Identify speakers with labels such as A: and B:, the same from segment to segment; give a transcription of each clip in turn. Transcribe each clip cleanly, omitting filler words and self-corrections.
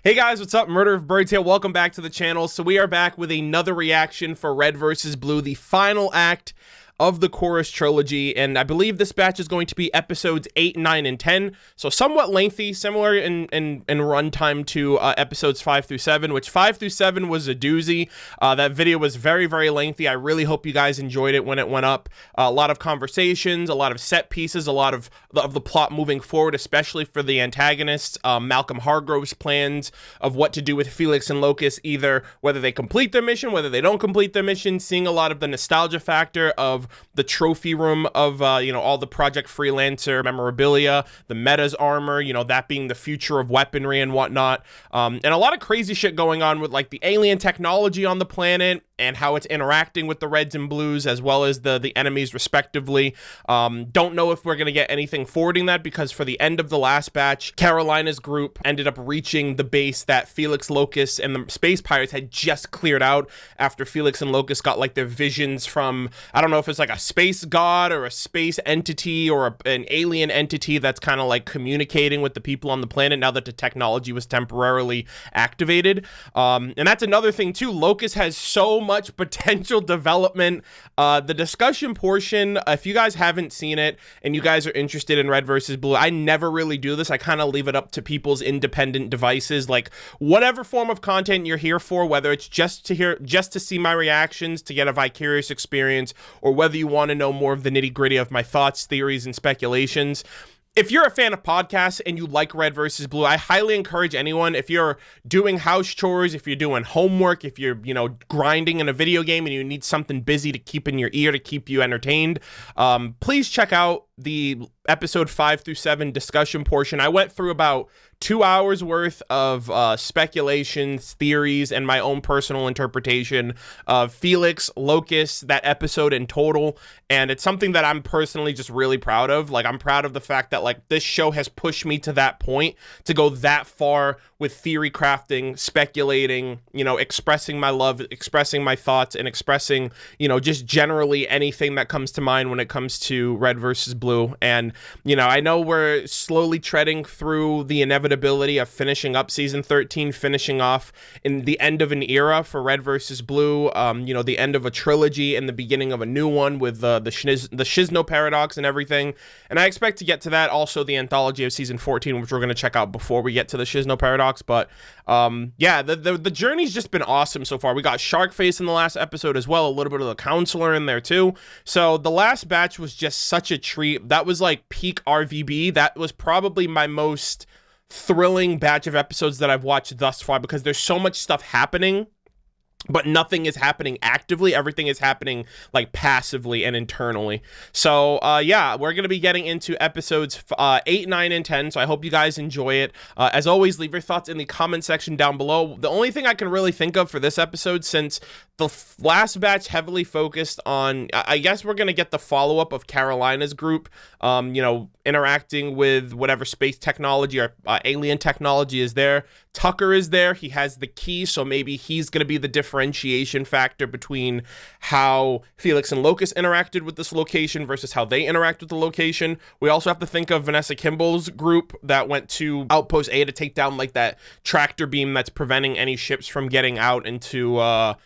A: Hey guys, what's up? Murder of Birds here. Welcome back to the channel. So we are back with another reaction for Red vs. Blue, the final act of the Chorus trilogy, and I believe this batch is going to be episodes 8, 9, and 10, so somewhat lengthy, similar in runtime to episodes 5 through 7, which 5 through 7 was a doozy. That video was very lengthy. I really hope you guys enjoyed it when it went up. A lot of conversations, a lot of set pieces, a lot of the plot moving forward, especially for the antagonists. Malcolm Hargrove's plans of what to do with Felix and Locust, either whether they complete their mission, whether they don't complete their mission, seeing a lot of the nostalgia factor of the trophy room of, all the Project Freelancer memorabilia, the Meta's armor, that being the future of weaponry and whatnot. And a lot of crazy shit going on with, like, the alien technology on the planet and how it's interacting with the Reds and Blues, as well as the enemies, respectively. Don't know if we're going to get anything forwarding that, because for the end of the last batch, Carolina's group ended up reaching the base that Felix, Locust, and the Space Pirates had just cleared out after Felix and Locust got, like, their visions from, I don't know if it's like a space god or a space entity or an alien entity that's kind of like communicating with the people on the planet now that the technology was temporarily activated. And that's another thing too. Locust has so much potential development. The discussion portion, if you guys haven't seen it and you guys are interested in Red versus Blue, I never really do this. I kind of leave it up to people's independent devices, like whatever form of content you're here for, whether it's just to see my reactions, to get a vicarious experience, or whether you want to know more of the nitty-gritty of my thoughts, theories, and speculations. If you're a fan of podcasts and you like Red versus Blue, I highly encourage anyone, if you're doing house chores, if you're doing homework, if you're, grinding in a video game and you need something busy to keep in your ear to keep you entertained, please check out the episode 5 through 7 discussion portion. I went through about 2 hours worth of speculations, theories, and my own personal interpretation of Felix, Locust, that episode in total. And it's something that I'm personally just really proud of. Like, I'm proud of the fact that, like, this show has pushed me to that point, to go that far with theory crafting, speculating, expressing my love, expressing my thoughts, and expressing, just generally anything that comes to mind when it comes to Red versus Blue. And, I know we're slowly treading through the inevitability of finishing up season 13, finishing off in the end of an era for Red versus Blue, the end of a trilogy and the beginning of a new one with the Shizno paradox and everything. And I expect to get to that, also the anthology of season 14, which we're going to check out before we get to the Shizno paradox. But the journey's just been awesome so far. We got Sharkface in the last episode as well, a little bit of the counselor in there too. So the last batch was just such a treat. That was like peak RVB. That was probably my most thrilling batch of episodes that I've watched thus far, because there's so much stuff happening, but nothing is happening actively. Everything is happening like passively and internally. So we're going to be getting into episodes 8, 9, and 10. So I hope you guys enjoy it. As always, leave your thoughts in the comment section down below. The only thing I can really think of for this episode, since the last batch heavily focused on, I guess we're going to get the follow-up of Carolina's group, interacting with whatever space technology or alien technology is there. Tucker is there. He has the key, so maybe he's going to be the differentiation factor between how Felix and Locust interacted with this location versus how they interact with the location. We also have to think of Vanessa Kimball's group that went to Outpost A to take down, like, that tractor beam that's preventing any ships from getting out into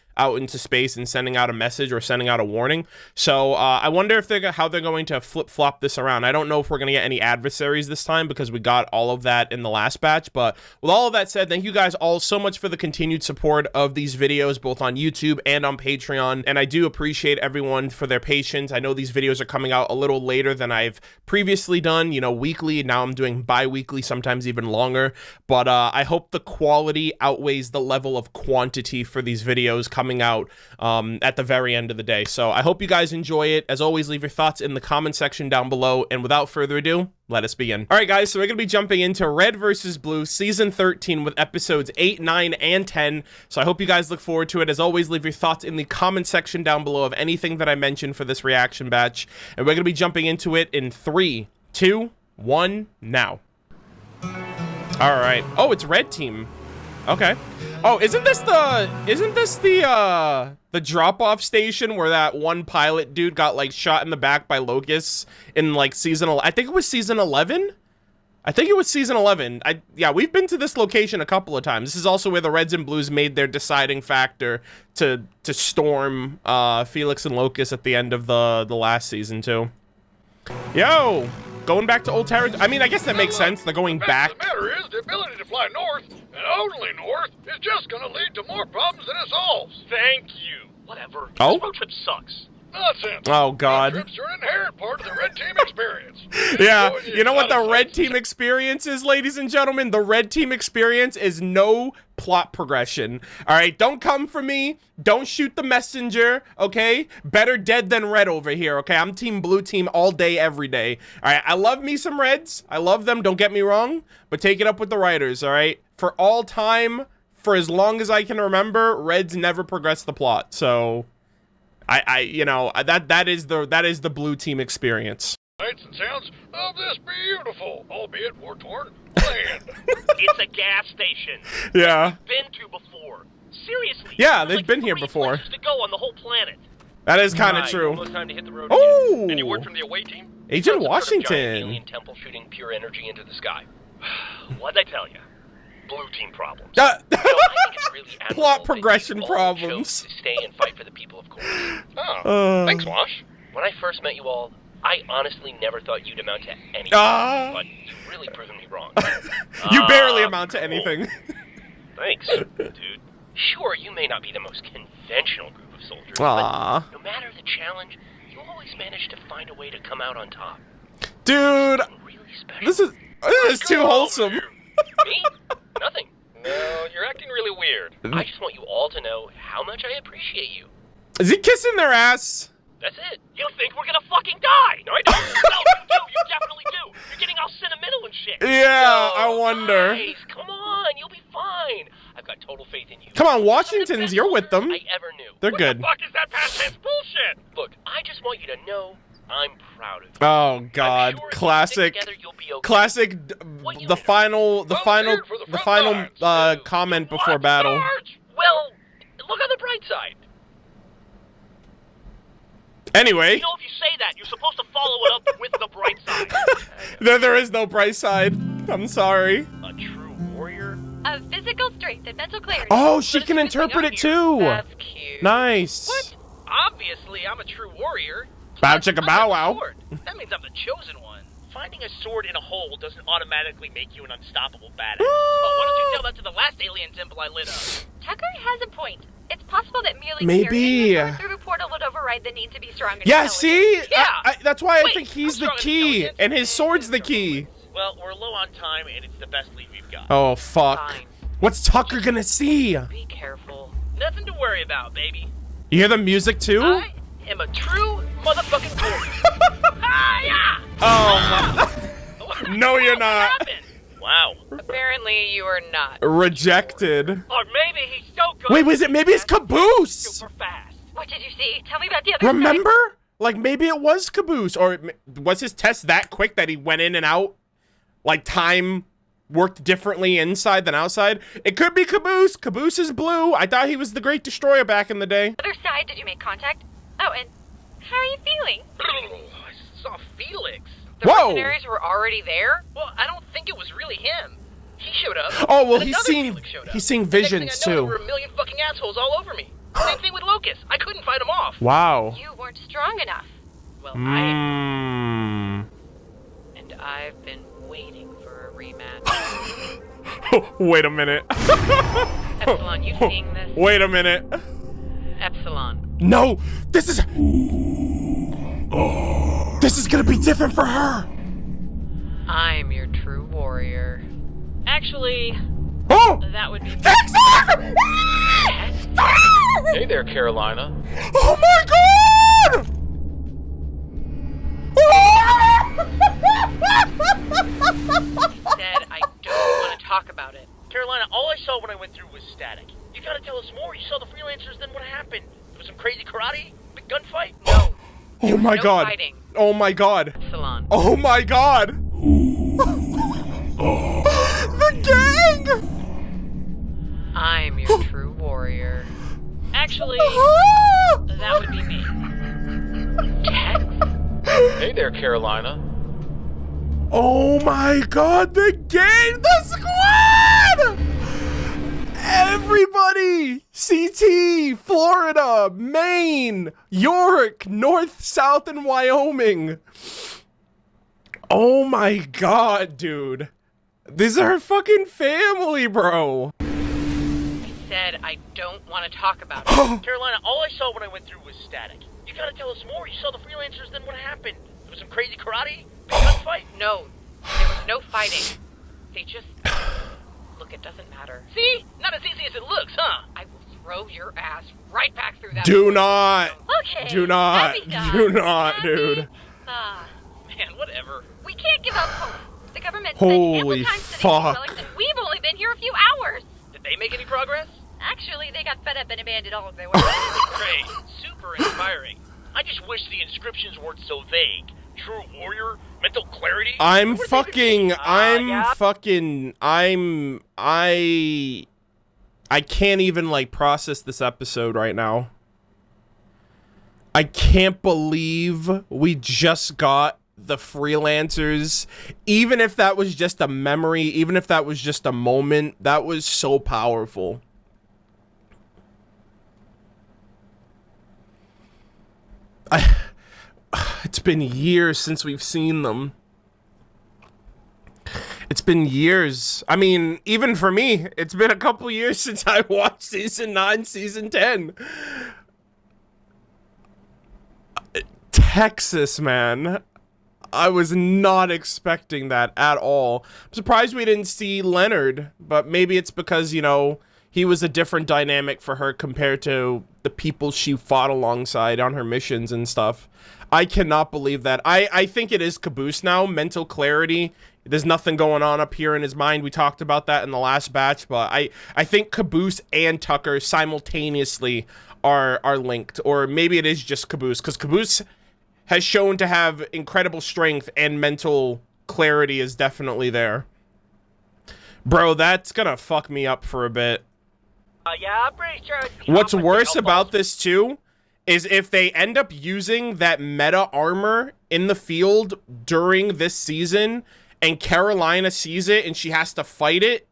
A: space and sending out a message or sending out a warning. So I wonder if how they're going to flip-flop this around. I don't know if we're going to get any adversaries this time, because we got all of that in the last batch. But with all of that said, thank you guys all so much for the continued support of these videos, both on YouTube and on Patreon. And I do appreciate everyone for their patience. I know these videos are coming out a little later than I've previously done, weekly. Now I'm doing bi-weekly, sometimes even longer. But I hope the quality outweighs the level of quantity for these videos coming out at the very end of the day. So I hope you guys enjoy it. As always, leave your thoughts in the comment section down below. And without further ado, let us begin. All right, guys, so we're going to be jumping into Red versus Blue season 13 with episodes 8, 9, and 10. So I hope you guys look forward to it. As always, leave your thoughts in the comment section down below of anything that I mentioned for this reaction batch. And we're going to be jumping into it in 3, 2, 1, now. All right. Oh, it's Red Team. Okay. Oh, isn't this the drop-off station where that one pilot dude got, like, shot in the back by locusts in, like, I think it was season 11? I think it was season 11. Yeah, we've been to this location a couple of times. This is also where the Reds and Blues made their deciding factor to storm Felix and Locust at the end of the last season too. Yo, going back to old territory. I mean, I guess that makes sense. They're going back.
B: The matter is, the ability to fly north, and only north, is just going to lead to more problems than it solves.
C: Thank you. Whatever.
A: Oh?
C: This road trip sucks.
B: Nonsense.
A: Oh, God.
B: Road trips are an inherent part of the Red Team experience.
A: Yeah, you know what the Red Team experience is, ladies and gentlemen? The Red Team experience is no plot progression. All right, don't come for me. Don't shoot the messenger, okay? Better dead than red over here, okay? I'm Team Blue Team all day, every day. All right, I love me some Reds. I love them, don't get me wrong. But take it up with the writers, all right? For all time, for as long as I can remember, Reds never progressed the plot, so... you know, that is the Blue Team experience.
B: Sights and sounds of this beautiful, albeit war-torn, land.
C: It's a gas station.
A: Yeah.
C: We've been to before. Seriously.
A: Yeah,
C: there's
A: they've been here before.
C: places to go on the whole planet.
A: That is kind of true.
C: Almost time to hit the road
A: Oh!
C: again. Any word from the away team?
A: Agent
C: Some sort of
A: Washington.
C: giant alien temple shooting pure energy into the sky. What'd I tell you? Blue team problems. I think it's really
A: Plot
C: admirable
A: progression
C: that you all
A: problems.
C: chose to stay and fight for the people of Course.
B: Oh, thanks, Wash.
C: When I first met you all, I honestly never thought you'd amount to anything, but you've really proven me wrong.
A: You barely amount to anything.
C: Thanks, dude. Sure, you may not be the most conventional group of soldiers,
A: Aww.
C: but no matter the challenge, you always manage to find a way to come out on top.
A: Dude,
C: Really special.
A: this is too wholesome.
C: Me? Nothing.
B: No, you're acting really weird.
C: I just want you all to know how much I appreciate you.
A: Is he kissing their ass?
C: That's it. You think we're gonna fucking die? No, I don't. No, you do. You definitely do. You're getting all sentimental and shit.
A: Yeah,
C: No,
A: I wonder.
C: Guys, come on. You'll be fine. I've got total faith in you.
A: Come on, Washington's, you're with them.
C: I ever knew.
A: They're
C: What
A: good.
C: the fuck is that past tense bullshit? Look, I just want you to know I'm proud of you.
A: Oh God,
C: I'm sure if you
A: classic,
C: stick together, you'll be okay.
A: classic.
C: What you
A: The
C: know?
A: final
B: Volunteered for the front lines.
A: comment before
C: What?
A: battle.
C: Sarge? Well, look on the bright side.
A: Anyway,
C: You know, if you say that, you're supposed to follow it up with the bright side.
A: there is no bright side. I'm sorry.
C: A true warrior?
D: Of physical strength and mental clarity.
A: Oh, she
C: But
A: can
C: it's a good
A: interpret
C: thing
A: it
C: I'm
A: too.
D: That's cute.
A: Nice.
C: What? Obviously, I'm a true warrior.
A: Bow
C: Plus,
A: chicka
C: I
A: bow
C: have a
A: wow.
C: sword. That means I'm the chosen one. Finding a sword in a hole doesn't automatically make you an unstoppable badass. Oh, why don't you tell that to the last alien temple I lit up?
D: Tucker has a point. It's possible that merely
A: Maybe.
D: carrying the sword through a portal would override the need to be strong and
A: Yeah,
D: intelligent.
A: see?
C: Yeah.
A: That's why I
C: Wait,
A: think he's
C: I'm
A: the
C: strong and
A: key,
C: intelligent.
A: and his sword's the key.
C: Well, we're low on time, and it's the best lead we've got.
A: Oh, fuck.
D: Fine.
A: What's Tucker gonna see? You
D: Be careful.
C: Nothing to worry about, baby.
A: hear the music too?
C: I am a true motherfucking warrior. Ah,
A: Oh, my. No, you're
C: What
A: not.
C: happened? Wow.
D: Apparently you are not.
A: Rejected.
C: Or maybe he's so good.
A: Wait, was it? Maybe it's Caboose.
C: Super fast.
D: What did you see? Tell me about the other side.
A: Remember? Like, maybe it was Caboose. Or was his test that quick that he went in and out? Like, time worked differently inside than outside? It could be Caboose. Caboose is blue. I thought he was the Great Destroyer back in the day.
D: Other side, did you make contact? Oh, and how are you feeling?
C: I saw Felix.
D: The
A: Whoa.
D: mercenaries were already there?
C: Well, I don't think it was really him. He showed up.
A: Oh, well,
C: and
A: he's
C: another
A: seen
C: Felix showed up.
A: seeing
C: The next thing
A: visions,
C: I know,
A: too.
C: There were a million fucking assholes all over me. Same thing with Locust. I couldn't fight him off.
A: Wow.
D: You weren't strong enough.
C: Well,
A: Mmm.
D: And I've been waiting for a rematch.
A: Wait a minute.
D: Epsilon, you seeing this?
A: Wait a minute.
D: Epsilon.
A: No, this is gonna be different for her.
D: I'm your true warrior. Actually,
A: Oh!
D: that would be...
A: Dexter!
B: Hey there, Carolina.
A: Oh my God!
D: Said I don't want to talk about it.
C: Carolina, all I saw when I went through was static. You gotta tell us more. You saw the freelancers, then what happened? There was some crazy karate? Big gunfight?
D: No.
A: Oh my
D: No
A: God!
D: fighting.
A: Oh my God!
D: Epsilon.
A: Oh my God! The gang!
D: I'm your true warrior. Actually, that would be me.
B: 'Hey there, Carolina.
A: Oh my god, the gang, the squad! Everybody! CT, Florida, Maine, York, North, South, and Wyoming. Oh my god, dude. These are fucking family, bro.
D: I said I don't want to talk about it.
C: Carolina, all I saw when I went through was static. You gotta tell us more. You saw the Freelancers, then what happened? There was some crazy karate? Big gunfight?
D: No, there was no fighting. They just... Look, it doesn't matter.
C: See? Not as easy as it looks, huh?
D: I will throw your ass right back through that.
A: Do not.
D: Okay.
A: Do not.
D: Happy guy.
A: Do not,
D: Happy?
A: dude.
C: Man, whatever.
D: We can't give up hope. The government
A: Holy
D: sent ample time to the
A: fuck.
D: relics, and we've only been here a few hours.
C: Did they make any progress?
D: Actually, they got fed up and abandoned all of their work.
C: Great. Super inspiring. I just wish the inscriptions weren't so vague. True warrior, mental clarity.
A: I can't even like process this episode right now. I can't believe we just got the Freelancers. Even if that was just a memory, even if that was just a moment, that was so powerful. It's been years since we've seen them. It's been years. I mean, even for me, it's been a couple years since I watched season 9, season 10. Texas, man. I was not expecting that at all. I'm surprised we didn't see Leonard, but maybe it's because, you know, he was a different dynamic for her compared to the people she fought alongside on her missions and stuff. I cannot believe that. I think it is Caboose now, mental clarity. There's nothing going on up here in his mind. We talked about that in the last batch, but I think Caboose and Tucker simultaneously are linked. Or maybe it is just Caboose, because Caboose has shown to have incredible strength and mental clarity is definitely there. Bro, that's gonna fuck me up for a bit.
C: Yeah, I'm pretty sure.
A: What's worse about this too is if they end up using that meta armor in the field during this season and Carolina sees it and she has to fight it,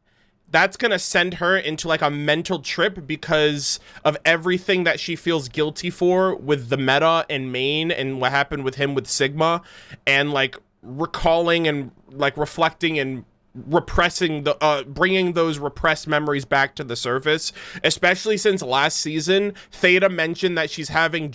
A: that's gonna send her into like a mental trip because of everything that she feels guilty for with the meta and Maine and what happened with him with Sigma, and like recalling and like reflecting and repressing the bringing those repressed memories back to the surface, especially since last season Theta mentioned that she's having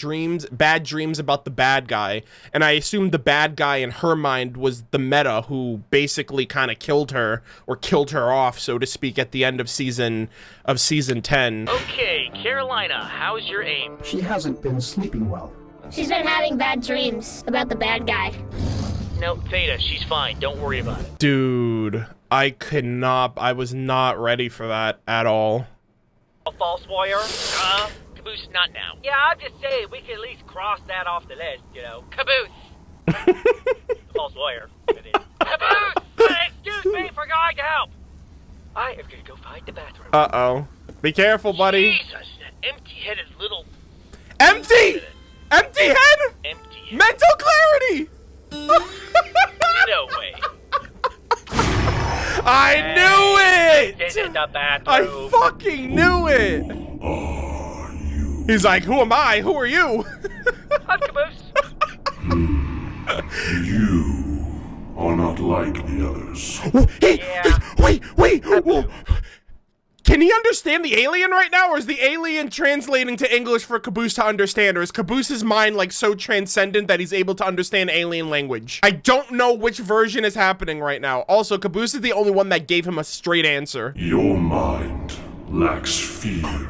A: bad dreams about the bad guy, and I assumed the bad guy in her mind was the meta who basically kind of killed her off, so to speak, at the end of season 10.
C: Okay, Carolina, how's your aim?
E: She hasn't been sleeping well.
F: She's been having bad dreams about the bad guy.
C: No, Theta, she's fine. Don't worry about it.
A: Dude, I was not ready for that at all.
C: A false warrior? Caboose, not now. Yeah, I'm just saying, we can at least cross that off the list, you know.
D: Caboose!
C: False warrior. It is. Caboose! Excuse me for going to help! I am gonna go find the bathroom.
A: Uh-oh. Be careful, buddy.
C: Jesus, that empty-headed little...
A: Empty! Empty head?
C: Empty.
A: Mental clarity!
C: No way.
A: I knew
C: This
A: it!
C: is the bathroom.
A: I fucking knew it! He's like, who am I? Who are you?
C: I'm Caboose.
G: You are not like the others.
A: Hey,
C: Yeah.
A: wait. Whoa. Can he understand the alien right now, or is the alien translating to English for Caboose to understand, or is Caboose's mind like so transcendent that he's able to understand alien language? I don't know which version is happening right now. Also, Caboose is the only one that gave him a straight answer.
G: Your mind lacks fear.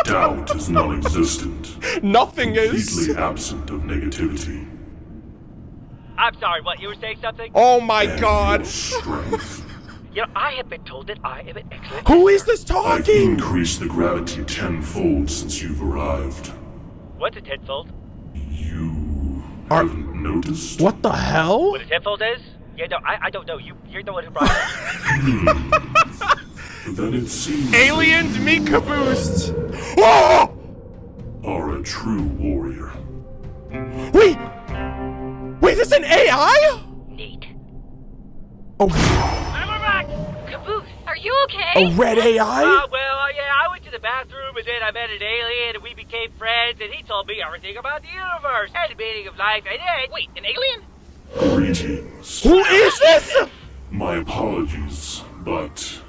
G: Doubt is non-existent.
A: Nothing is.
G: Completely absent of negativity.
C: I'm sorry, what? You were saying something?
A: Oh my
G: And
A: god.
G: your strength.
C: You know, I have been told that I am an excellent...
A: Who is this
G: I've
A: talking?
G: increased the gravity tenfold since you've arrived.
C: What's a tenfold?
G: You haven't noticed?
A: What the hell?
C: What a tenfold is? Yeah, no, I don't know. You're the one who brought it up.
G: Then it seems
A: Aliens meet Caboose. Oh!
G: are a true warrior.
A: Wait, is this an AI?
C: Neat.
A: Oh,
C: And we're back!
D: Caboose, are you okay?
A: a red AI?
C: Yeah, I went to the bathroom and then I met an alien and we became friends and he told me everything about the universe and the meaning of life and then... Wait, an alien?
G: Greetings.
A: Who is this?
G: My apologies, but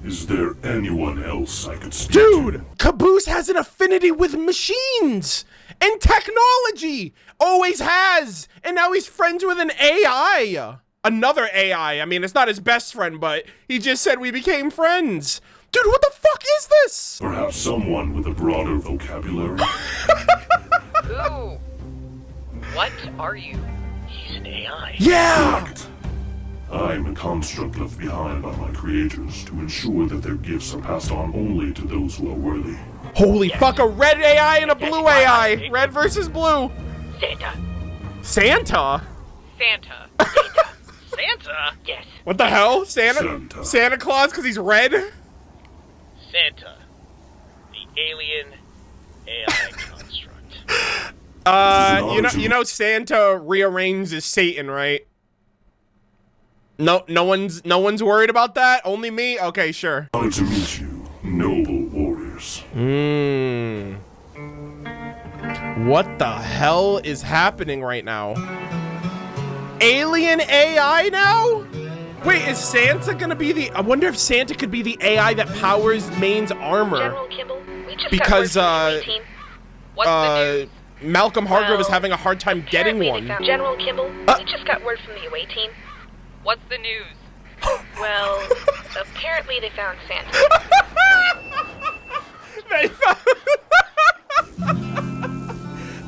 G: is there anyone else I could speak
A: Dude,
G: to?
A: Caboose has an affinity with machines and technology. Always has. And now he's friends with an AI. Another AI. I mean, it's not his best friend, but he just said we became friends. Dude, what the fuck is this?
G: Perhaps someone with a broader vocabulary?
D: Who? What are you?
C: He's an AI.
A: Yeah.
G: Correct. I'm a construct left behind by my creators to ensure that their gifts are passed on only to those who are worthy.
A: Holy fuck, a red AI and a blue AI. Red versus blue.
C: Santa.
A: Santa?
D: Santa.
C: Santa? Yes.
A: What the hell?
G: Santa.
A: Santa Claus because he's red?
C: Santa. The alien AI construct.
A: You know Santa rearranges Satan, right? No one's worried about that? Only me? Okay, sure.
G: Honor to meet you, noble warriors.
A: What the hell is happening right now? Alien AI now? Wait, is Santa gonna be the... I wonder if Santa could be the AI that powers Maine's armor.
D: General Kimball, we just
A: Because,
D: got word from the team. What's the news?
A: Malcolm Hargrove is
D: Well,
A: having a hard time getting
D: Apparently
A: one.
D: they found General Kimball, we just got word from the away team. What's the news? Well, apparently they found Santa.
A: They found...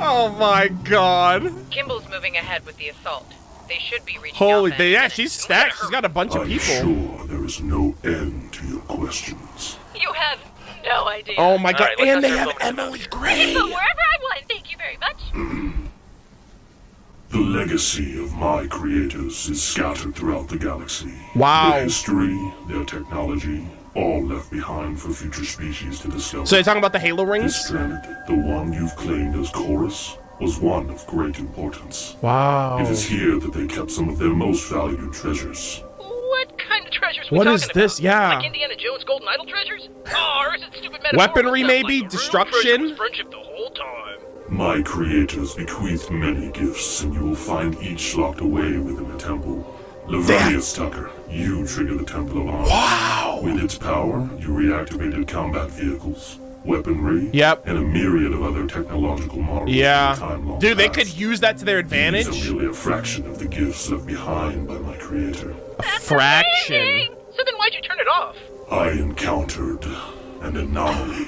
A: Oh my god.
D: Kimball's moving ahead with the assault. They should be reaching
A: Holy,
D: out then.
A: yeah, she's stacked. She's got a bunch of
G: I'm
A: people.
G: sure there is no end to your questions.
D: You have no idea.
A: Oh my god,
C: Alright, let's
A: and
C: not
A: they
C: start
A: have
C: bumming
A: Emily
C: about
A: Gray.
D: Go wherever I want. Thank you very much.
G: The legacy of my creators is scattered throughout the galaxy.
A: Wow.
G: Their history, their technology, all left behind for future species to discover.
A: So you're talking about the Halo
G: This
A: rings?
G: planet, the one you've claimed as Chorus, was one of great importance.
A: Wow.
G: It is here that they kept some of their most valued treasures.
C: What kind of treasures are we
A: What
C: talking
A: is this?
C: about?
A: Yeah.
C: Like Indiana Jones' Golden Idol treasures? Or is it stupid metaphorical
A: Weaponry,
C: stuff
A: maybe?
C: like
A: Destruction?
C: real treasure was friendship the whole time?
G: My creators bequeathed many gifts, and you will find each locked away within the temple. Laverius Tucker, you trigger the Temple of Arms.
A: Wow.
G: With its power, you reactivated combat vehicles, weaponry,
A: Yep.
G: and a myriad of other technological marvels.
A: Yeah.
G: from the time long
A: Dude, they
G: past.
A: could use that to their advantage.
G: These are merely a fraction of the gifts left behind by my creator.
A: A fraction.
C: So then why'd you turn it off?
G: I encountered an anomaly.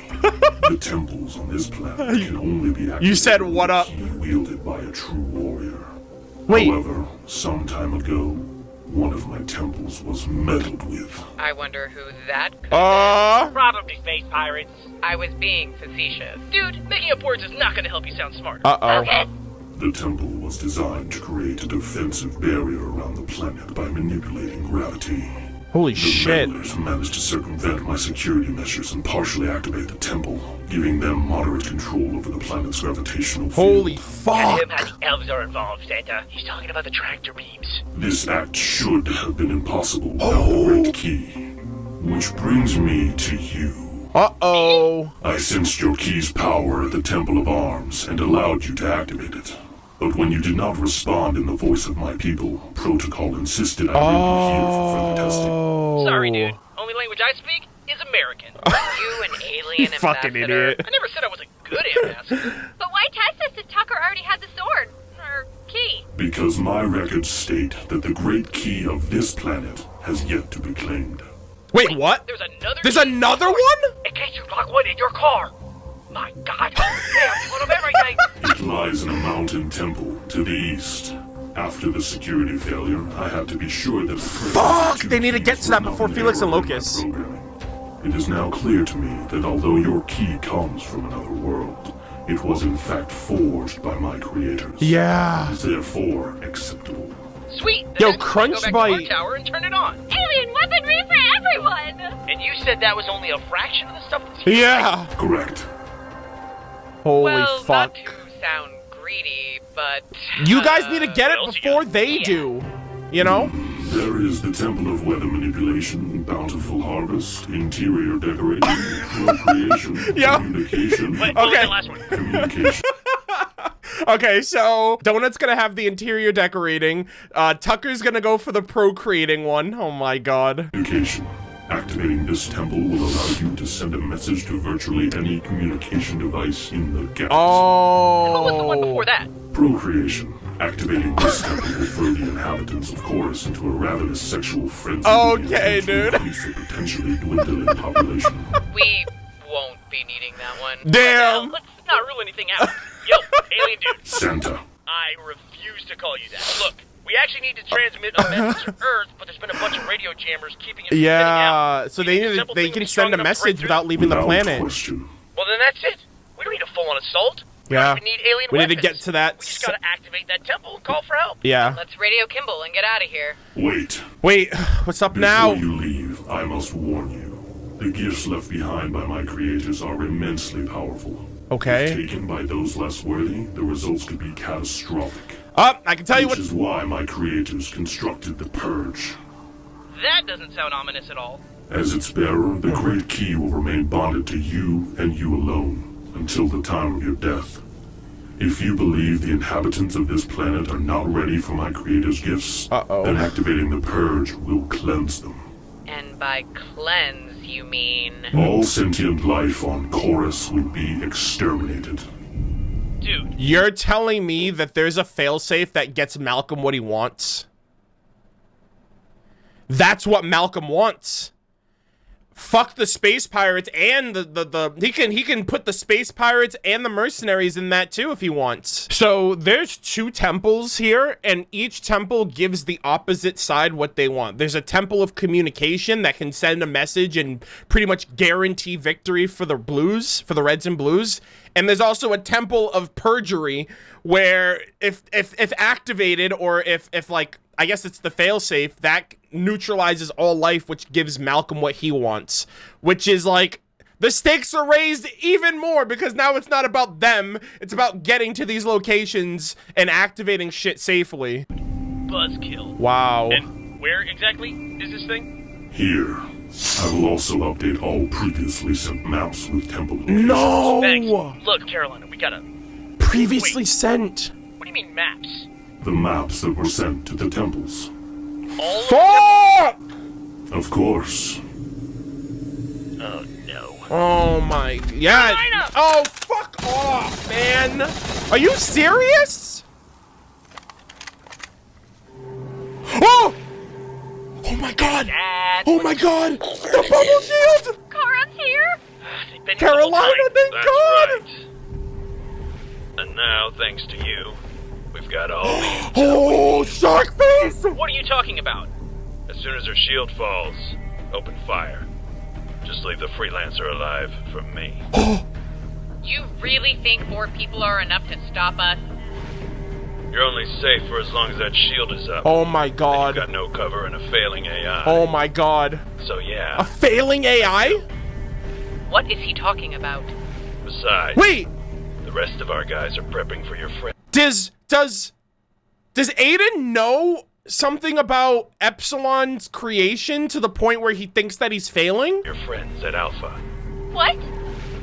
G: The temples on this planet can only be activated
A: You said, "What up?"
G: with a key wielded by a true warrior.
A: Wait.
G: However, some time ago, one of my temples was meddled with.
D: I wonder who that could
C: Probably space pirates.
D: I was being facetious.
C: Dude, making up words is not gonna help you sound smarter.
A: Uh-oh.
G: The temple was designed to create a defensive barrier around the planet by manipulating gravity.
A: Holy
G: The
A: shit.
G: meddlers managed to circumvent my security measures and partially activate the temple, giving them moderate control over the planet's gravitational field.
A: Holy fuck.
C: Him how the elves are involved, Santa. He's talking about the tractor beams.
G: This act should have been impossible without the Great Key. Which brings me to you.
A: Uh-oh.
G: I sensed your key's power at the Temple of Arms and allowed you to activate it. But when you did not respond in the voice of my people, protocol insisted I bring you here for further testing.
A: Oh.
C: Sorry, dude. Only language I speak is American.
D: You an alien
A: Fucking
D: ambassador?
A: idiot.
C: I never said I was a good ambassador.
F: But why test us if Tucker already had the sword? Or key?
G: Because my records state that the Great Key of this planet has yet to be claimed.
A: Wait, what?
C: There's another.
A: There's another one?
C: In case you lock one in your car. My God. Damn, one of everything.
G: It lies in a mountain temple to the east. After the security failure, I had to be sure that the
A: Fuck! They need to get to that before Felix and Locust.
G: It is now clear to me that although your key comes from another world, it was in fact forged by my creators.
A: Yeah.
G: It is therefore acceptable.
C: Sweet.
A: Yo,
C: Then
A: Crunch
C: go back
A: by-
C: to our tower and turn it on.
F: Alien weaponry for everyone!
C: And you said that was only a fraction of the stuff that's here.
A: Yeah.
G: Correct.
A: Holy
D: well,
A: fuck.
D: not to sound greedy, but
A: You guys need to get it
C: what else you
A: before
C: got?
A: they
D: yeah.
A: do. You know?
G: There is the Temple of Weather Manipulation, Bountiful Harvest, Interior Decorating, Procreation,
A: Yeah.
G: Communication,
C: Wait, what was
A: Okay.
C: the last one?
G: Communication.
A: Okay, so Donut's gonna have the interior decorating. Tucker's gonna go for the procreating one. Oh my god.
G: Communication. Activating this temple will allow you to send a message to virtually any communication device in the galaxy.
C: What was the one
A: Oh.
C: before that?
G: Procreation. Activating this temple will throw the inhabitants of Chorus into a ravenous sexual frenzy.
A: Okay,
G: to
A: dude.
G: increase the potentially dwindling population.
H: We won't be needing that one.
A: Damn.
C: Let's not rule anything out. Yo, alien dude,
G: Santa.
C: I refuse to call you that. Look, we actually need to transmit a message to Earth, but there's been a bunch of radio jammers keeping it from getting out.
A: Yeah, so
C: We
A: they
C: need a
A: need
C: simple
A: they
C: thing to
A: can
C: be strong
A: send a
C: enough to break
A: message
C: through.
A: without leaving the
G: Without
A: planet.
G: question.
C: Well, then that's it. We don't need a full-on assault. We
A: Yeah.
C: don't even need alien
A: We need
C: weapons.
A: to get to that.
C: We just gotta activate that temple and call for help.
A: Yeah.
H: Let's radio Kimball and get out of here.
G: Wait.
A: Wait, what's up
G: Before
A: now?
G: you leave, I must warn you. The gifts left behind by my creators are immensely powerful.
A: Okay.
G: If taken by those less worthy, the results could be catastrophic.
A: I can tell you
G: Which
A: what.
G: is why my creators constructed the Purge.
C: That doesn't sound ominous at all.
G: As its bearer, the Great Key will remain bonded to you and you alone until the time of your death. If you believe the inhabitants of this planet are not ready for my creators' gifts, then activating the Purge will cleanse them.
H: And by cleanse, you mean...
G: All sentient life on Chorus will be exterminated.
C: Dude,
A: You're telling me that there's a failsafe that gets Malcolm what he wants? That's what Malcolm wants. Fuck the space pirates and he can put the space pirates and the mercenaries in that too if he wants. So there's 2 temples here, and each temple gives the opposite side what they want. There's a temple of communication that can send a message and pretty much guarantee victory for the blues, for the reds and blues. And there's also a temple of perjury where if activated, or if like, I guess it's the failsafe, that neutralizes all life, which gives Malcolm what he wants. Which is like, the stakes are raised even more because now it's not about them, it's about getting to these locations and activating shit safely.
C: buzzkill.
A: Wow.
C: And where exactly is this thing?
G: Here, I will also update all previously sent maps with temple locations.
A: No!
C: Thanks. Look, Carolina, we gotta...
A: Previously
C: Wait.
A: sent.
C: What do you mean maps?
G: The maps that were sent to the temples.
C: All of
A: Fuck!
G: Of course.
C: them? Oh, no.
A: Oh my, yeah.
C: Carolina!
A: Oh, fuck off, man. Are you serious? Oh! Oh my god.
C: Dad.
A: Oh my god. The bubble shield.
F: Kara's here?
C: They've been here the whole
A: Carolina,
C: time.
A: thank
B: That's
A: god.
B: right. And now, thanks to you, we've got all the intel.
A: Oh, shark face.
C: What are you talking about?
B: As soon as their shield falls, open fire. Just leave the Freelancer alive from me.
H: You really think 4 people are enough to stop us?
B: You're only safe for as long as that shield is up.
A: Oh my
B: You've
A: god.
B: got no cover and a failing AI.
A: Oh my god.
B: So
A: A
B: yeah,
A: failing AI?
H: What is he talking about?
B: besides,
A: Wait.
B: the rest of our guys are prepping for your friend.
A: Does Aiden know something about Epsilon's creation to the point where he thinks that he's failing?
B: Your friends at Alpha.
F: What?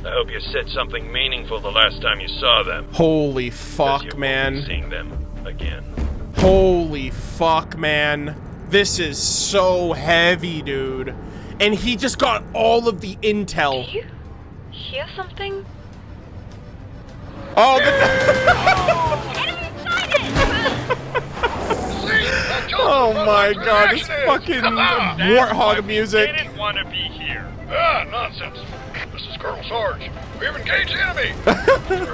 B: I hope you said something meaningful the last time you saw them.
A: Holy
B: 'cause
A: fuck,
B: you won't be
A: man.
B: seeing them again.
A: Holy fuck, man. This is so heavy, dude. And he just got all of the intel.
D: Do you hear something?
A: Oh, oh my god, this fucking warthog music.
B: didn't want to be here. Ah, nonsense. This is Colonel Sarge. We've engaged the enemy. For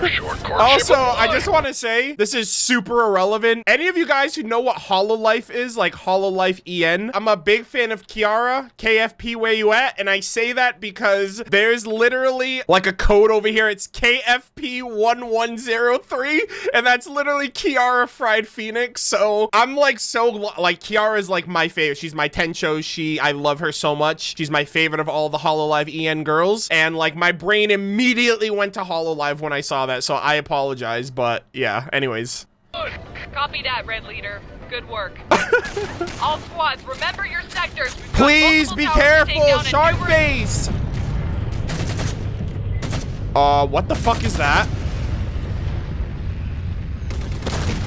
B: a short courtship
A: Also,
B: of
A: I
B: life.
A: just want to say, this is super irrelevant. Any of you guys who know what HoloLife is, like HoloLife EN, I'm a big fan of Kiara, KFP where you at, and I say that because there's literally like a code over here, it's KFP1103, and that's literally Kiara Fried Phoenix, so I'm like Kiara's like my favorite. She's my Tencho, I love her so much. She's my favorite of all the HoloLive EN girls, and like my brain immediately went to HoloLive when I saw that, so I apologize, but yeah, anyways.
H: Copy that, Red Leader.
F: Good work. All squads, remember your sectors. We've got
A: Please
F: multiple
A: be
F: towers to take
A: careful,
F: down and
A: shark
F: numerous-
A: face. What the fuck is that?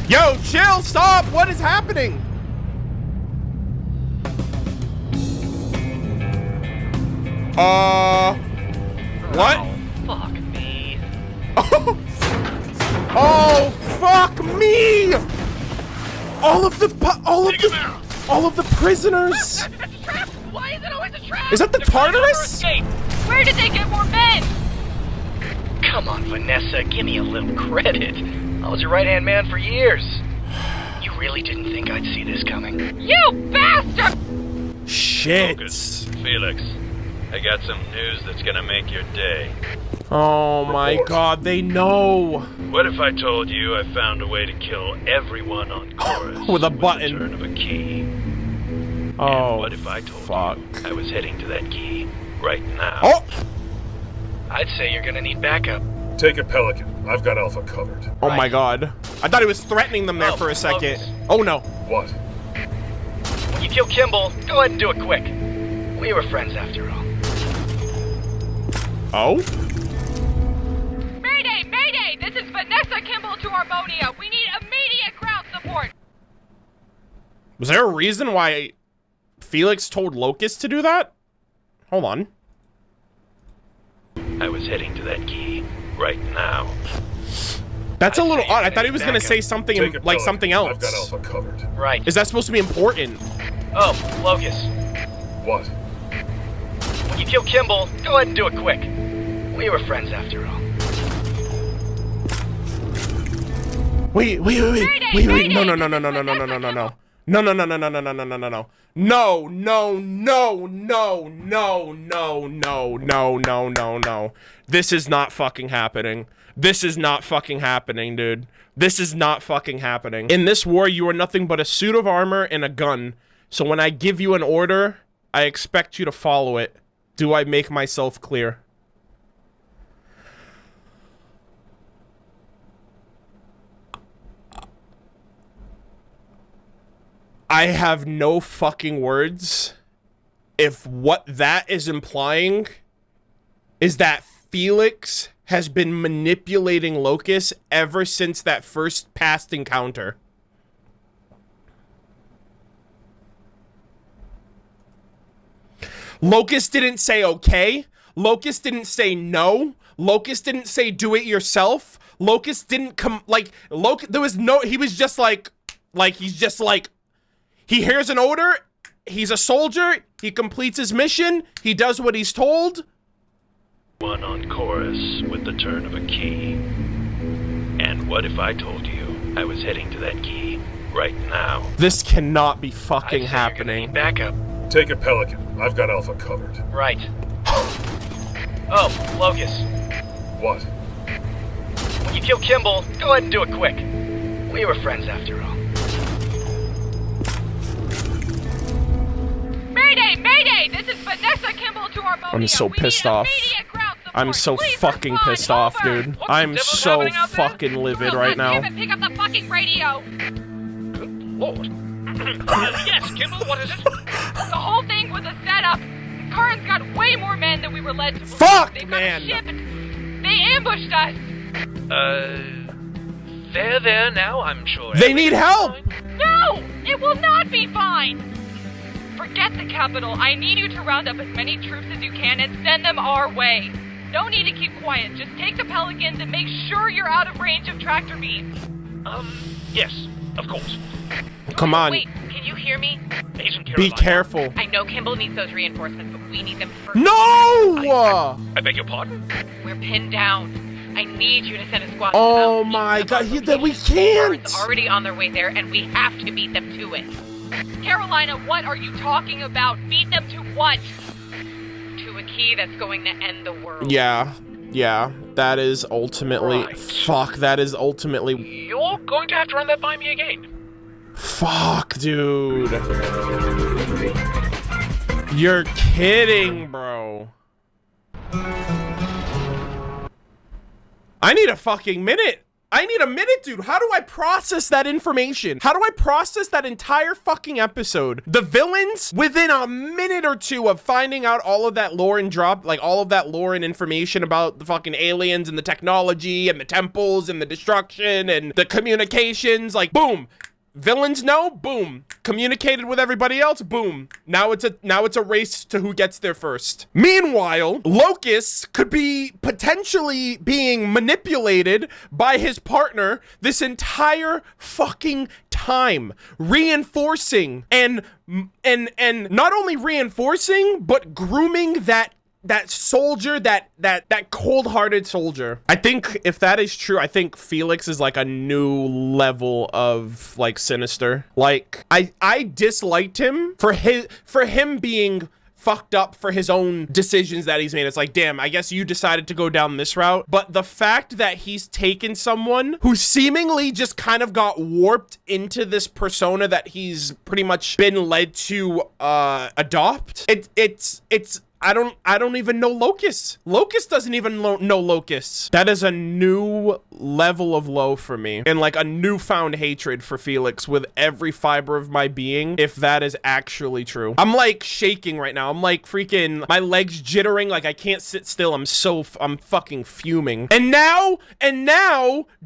A: Yo, chill, stop. What is happening? What?
C: Oh, fuck me.
A: Oh, fuck me! All of the prisoners.
C: That's a trap! Why is it always a trap?
A: Is that the
C: They're trying to
A: Tartarus?
C: escape.
F: Where did they get more men?
C: Come on, Vanessa, give me a little credit. I was your right-hand man for years. You really didn't think I'd see this coming?
F: You bastard!
A: Shit.
B: Focus. Felix, I got some news that's gonna make your day.
A: Oh my god, they know.
B: What if I told you I found a way to kill everyone on Chorus
A: With a
B: the
A: button.
B: turn of a key?
A: Oh,
B: What if I told
A: fuck.
B: you I was heading to that key right now?
A: Oh,
C: I'd say you're gonna need backup.
G: Take it, Pelican. I've got Alpha covered.
A: oh my god. I thought he was threatening them there
C: Oh,
A: for a second.
C: focus.
A: Oh no.
G: What?
C: When you kill Kimball, go ahead and do it quick. We were friends after all.
A: Oh?
F: Mayday! Mayday! This is Vanessa Kimball to Harmonia. We need immediate ground support.
A: Was there a reason why Felix told Locust to do that? Hold on.
B: I was heading to that key right now.
A: That's a little
C: say
A: odd. I
C: you're
A: thought he
C: gonna
A: was
C: need
A: gonna
C: backup.
A: say something
G: Take it,
A: like
G: Pelican.
A: something else.
G: I've got Alpha covered.
C: Right.
A: Is that supposed to be important?
C: Oh, Locust.
G: What?
C: When you kill Kimball, go ahead and do it quick. We were friends after all.
A: Wait.
F: Mayday,
A: No.
F: mayday!
A: No. No. This is not fucking happening. This is not fucking happening, dude. This is not fucking happening. In this war, you are nothing but a suit of armor and a gun. So when I give you an order, I expect you to follow it. Do I make myself clear? I have no fucking words if what that is implying is that Felix has been manipulating Locust ever since that first past encounter. Locust didn't say okay. Locust didn't say no. Locust didn't say do it yourself. Locust didn't come like there was no, he was just like he's just like, he hears an order, he's a soldier, he completes his mission, he does what he's told.
B: One on Chorus with the turn of a key. And what if I told you I was heading to that key right now?
A: This cannot be fucking
C: I'd say you're gonna need
A: happening.
C: backup.
G: Take it, Pelican. I've got Alpha covered.
C: Right. Oh, Locust.
G: What?
C: When you kill Kimball, go ahead and do it quick. We were friends after all.
F: Mayday! Mayday! This is Vanessa Kimball to Harmonia.
A: I'm so
F: We
A: pissed
F: need
A: off.
F: immediate ground support.
A: I'm so
F: Please
A: fucking
F: respond.
A: pissed off,
F: Over.
A: dude.
C: What the
A: I'm
C: devil's
A: so
C: happening out there?
A: fucking livid
F: Will,
A: right
F: let's
A: now.
F: Pick up the fucking radio.
C: Lord.
B: Yes, Kimball, what is it?
F: The whole thing was a setup. Karn's got way more men than we were led to believe.
A: Fuck,
F: They've
A: man.
F: got a ship and they ambushed us.
C: There now, I'm sure.
A: They need help!
F: No! It will not be fine! Forget the capital. I need you to round up as many troops as you can and send them our way. No need to keep quiet. Just take the Pelicans and make sure you're out of range of tractor beams.
B: Yes, of course.
A: Come on,
H: Wait, can you hear me?
B: Agent
A: be
B: Caroline.
A: careful.
H: I know Kimball needs those reinforcements, but we need them first.
A: No!
B: I beg your pardon?
H: We're pinned down. I need you to send a squad.
A: Oh
H: to come
A: my
H: meet
A: god,
H: them.
A: that we
H: Karn's
A: can't!
H: already on their way there, and we have to beat them to it.
F: Carolina, what are you talking about? Beat them to what?
H: To a key that's going to end the world.
A: Yeah, that is ultimately,
B: Right.
A: fuck, that is ultimately,
B: You're going to have to run that by me again.
A: fuck, dude. You're kidding, bro. I need a fucking minute. I need a minute, dude. How do I process that information? How do I process that entire fucking episode? The villains, within a minute or two of finding out all of that lore and drop, like all of that lore and information about the fucking aliens and the technology and the temples and the destruction and the communications, like boom. Villains know, boom. Communicated with everybody else, boom. Now it's a race to who gets there first. Meanwhile, Locust could be potentially being manipulated by his partner this entire fucking time, reinforcing and not only reinforcing, but grooming that soldier, that cold-hearted soldier. I think if that is true, I think Felix is like a new level of like sinister. Like I disliked him for him being fucked up for his own decisions that he's made. It's like, damn, I guess you decided to go down this route. But the fact that he's taken someone who seemingly just kind of got warped into this persona that he's pretty much been led to adopt, it's I don't even know Locust. Locust doesn't even know Locust. That is a new level of low for me, and like a newfound hatred for Felix with every fiber of my being, if that is actually true. I'm like shaking right now. I'm like freaking, my legs jittering, like I can't sit still. I'm fucking fuming. And now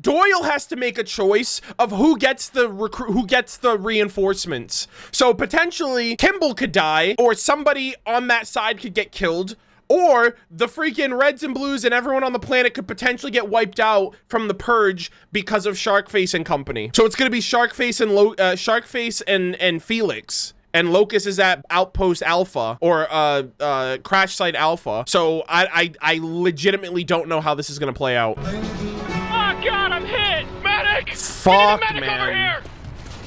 A: Doyle has to make a choice of who gets the reinforcements. So potentially Kimball could die, or somebody on that side could get killed, or the freaking Reds and Blues and everyone on the planet could potentially get wiped out from the purge because of Sharkface and company. So it's gonna be Sharkface and Felix, and Locust is at Outpost Alpha, or Crash Site Alpha. So I legitimately don't know how this is gonna play out.
C: Oh God, I'm hit! Medic!
A: Fuck,
C: We need a medic over
A: man.
C: here!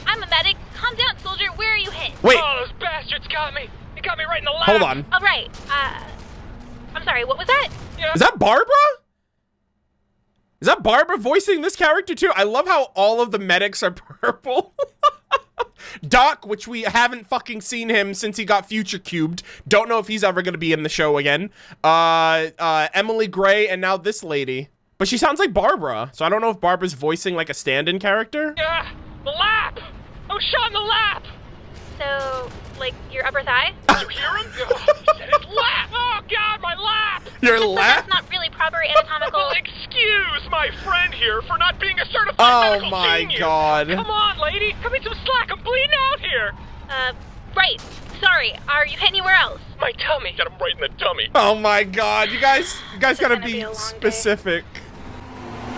D: I'm a medic. Calm down, soldier. Where are you hit?
A: Wait.
C: Oh, those bastards got me! They got me right in the lap!
A: Hold on.
D: All right. I'm sorry. What was that?
C: Yeah.
A: Is that Barbara? Is that Barbara voicing this character too? I love how all of the medics are purple. Doc, which we haven't fucking seen him since he got future cubed. Don't know if he's ever gonna be in the show again. Emily Gray, and now this lady. But she sounds like Barbara, so I don't know if Barbara's voicing like a stand-in character.
C: Yeah, the lap! I was shot in the lap!
D: So, like your upper thigh?
C: Did you hear him? His lap! Oh God, my lap!
A: Your
D: But
A: lap?
D: that's not really proper anatomical.
C: Excuse my friend here for not being a certified
A: Oh
C: medical
A: my
C: genius.
A: God.
C: Come on, lady, cut me some slack. I'm bleeding out here.
D: Right. Sorry. Are you hit anywhere else?
C: My tummy. Got him right in the tummy.
A: Oh my God, you guys gotta
D: gonna
A: be
D: be a long day.
A: specific.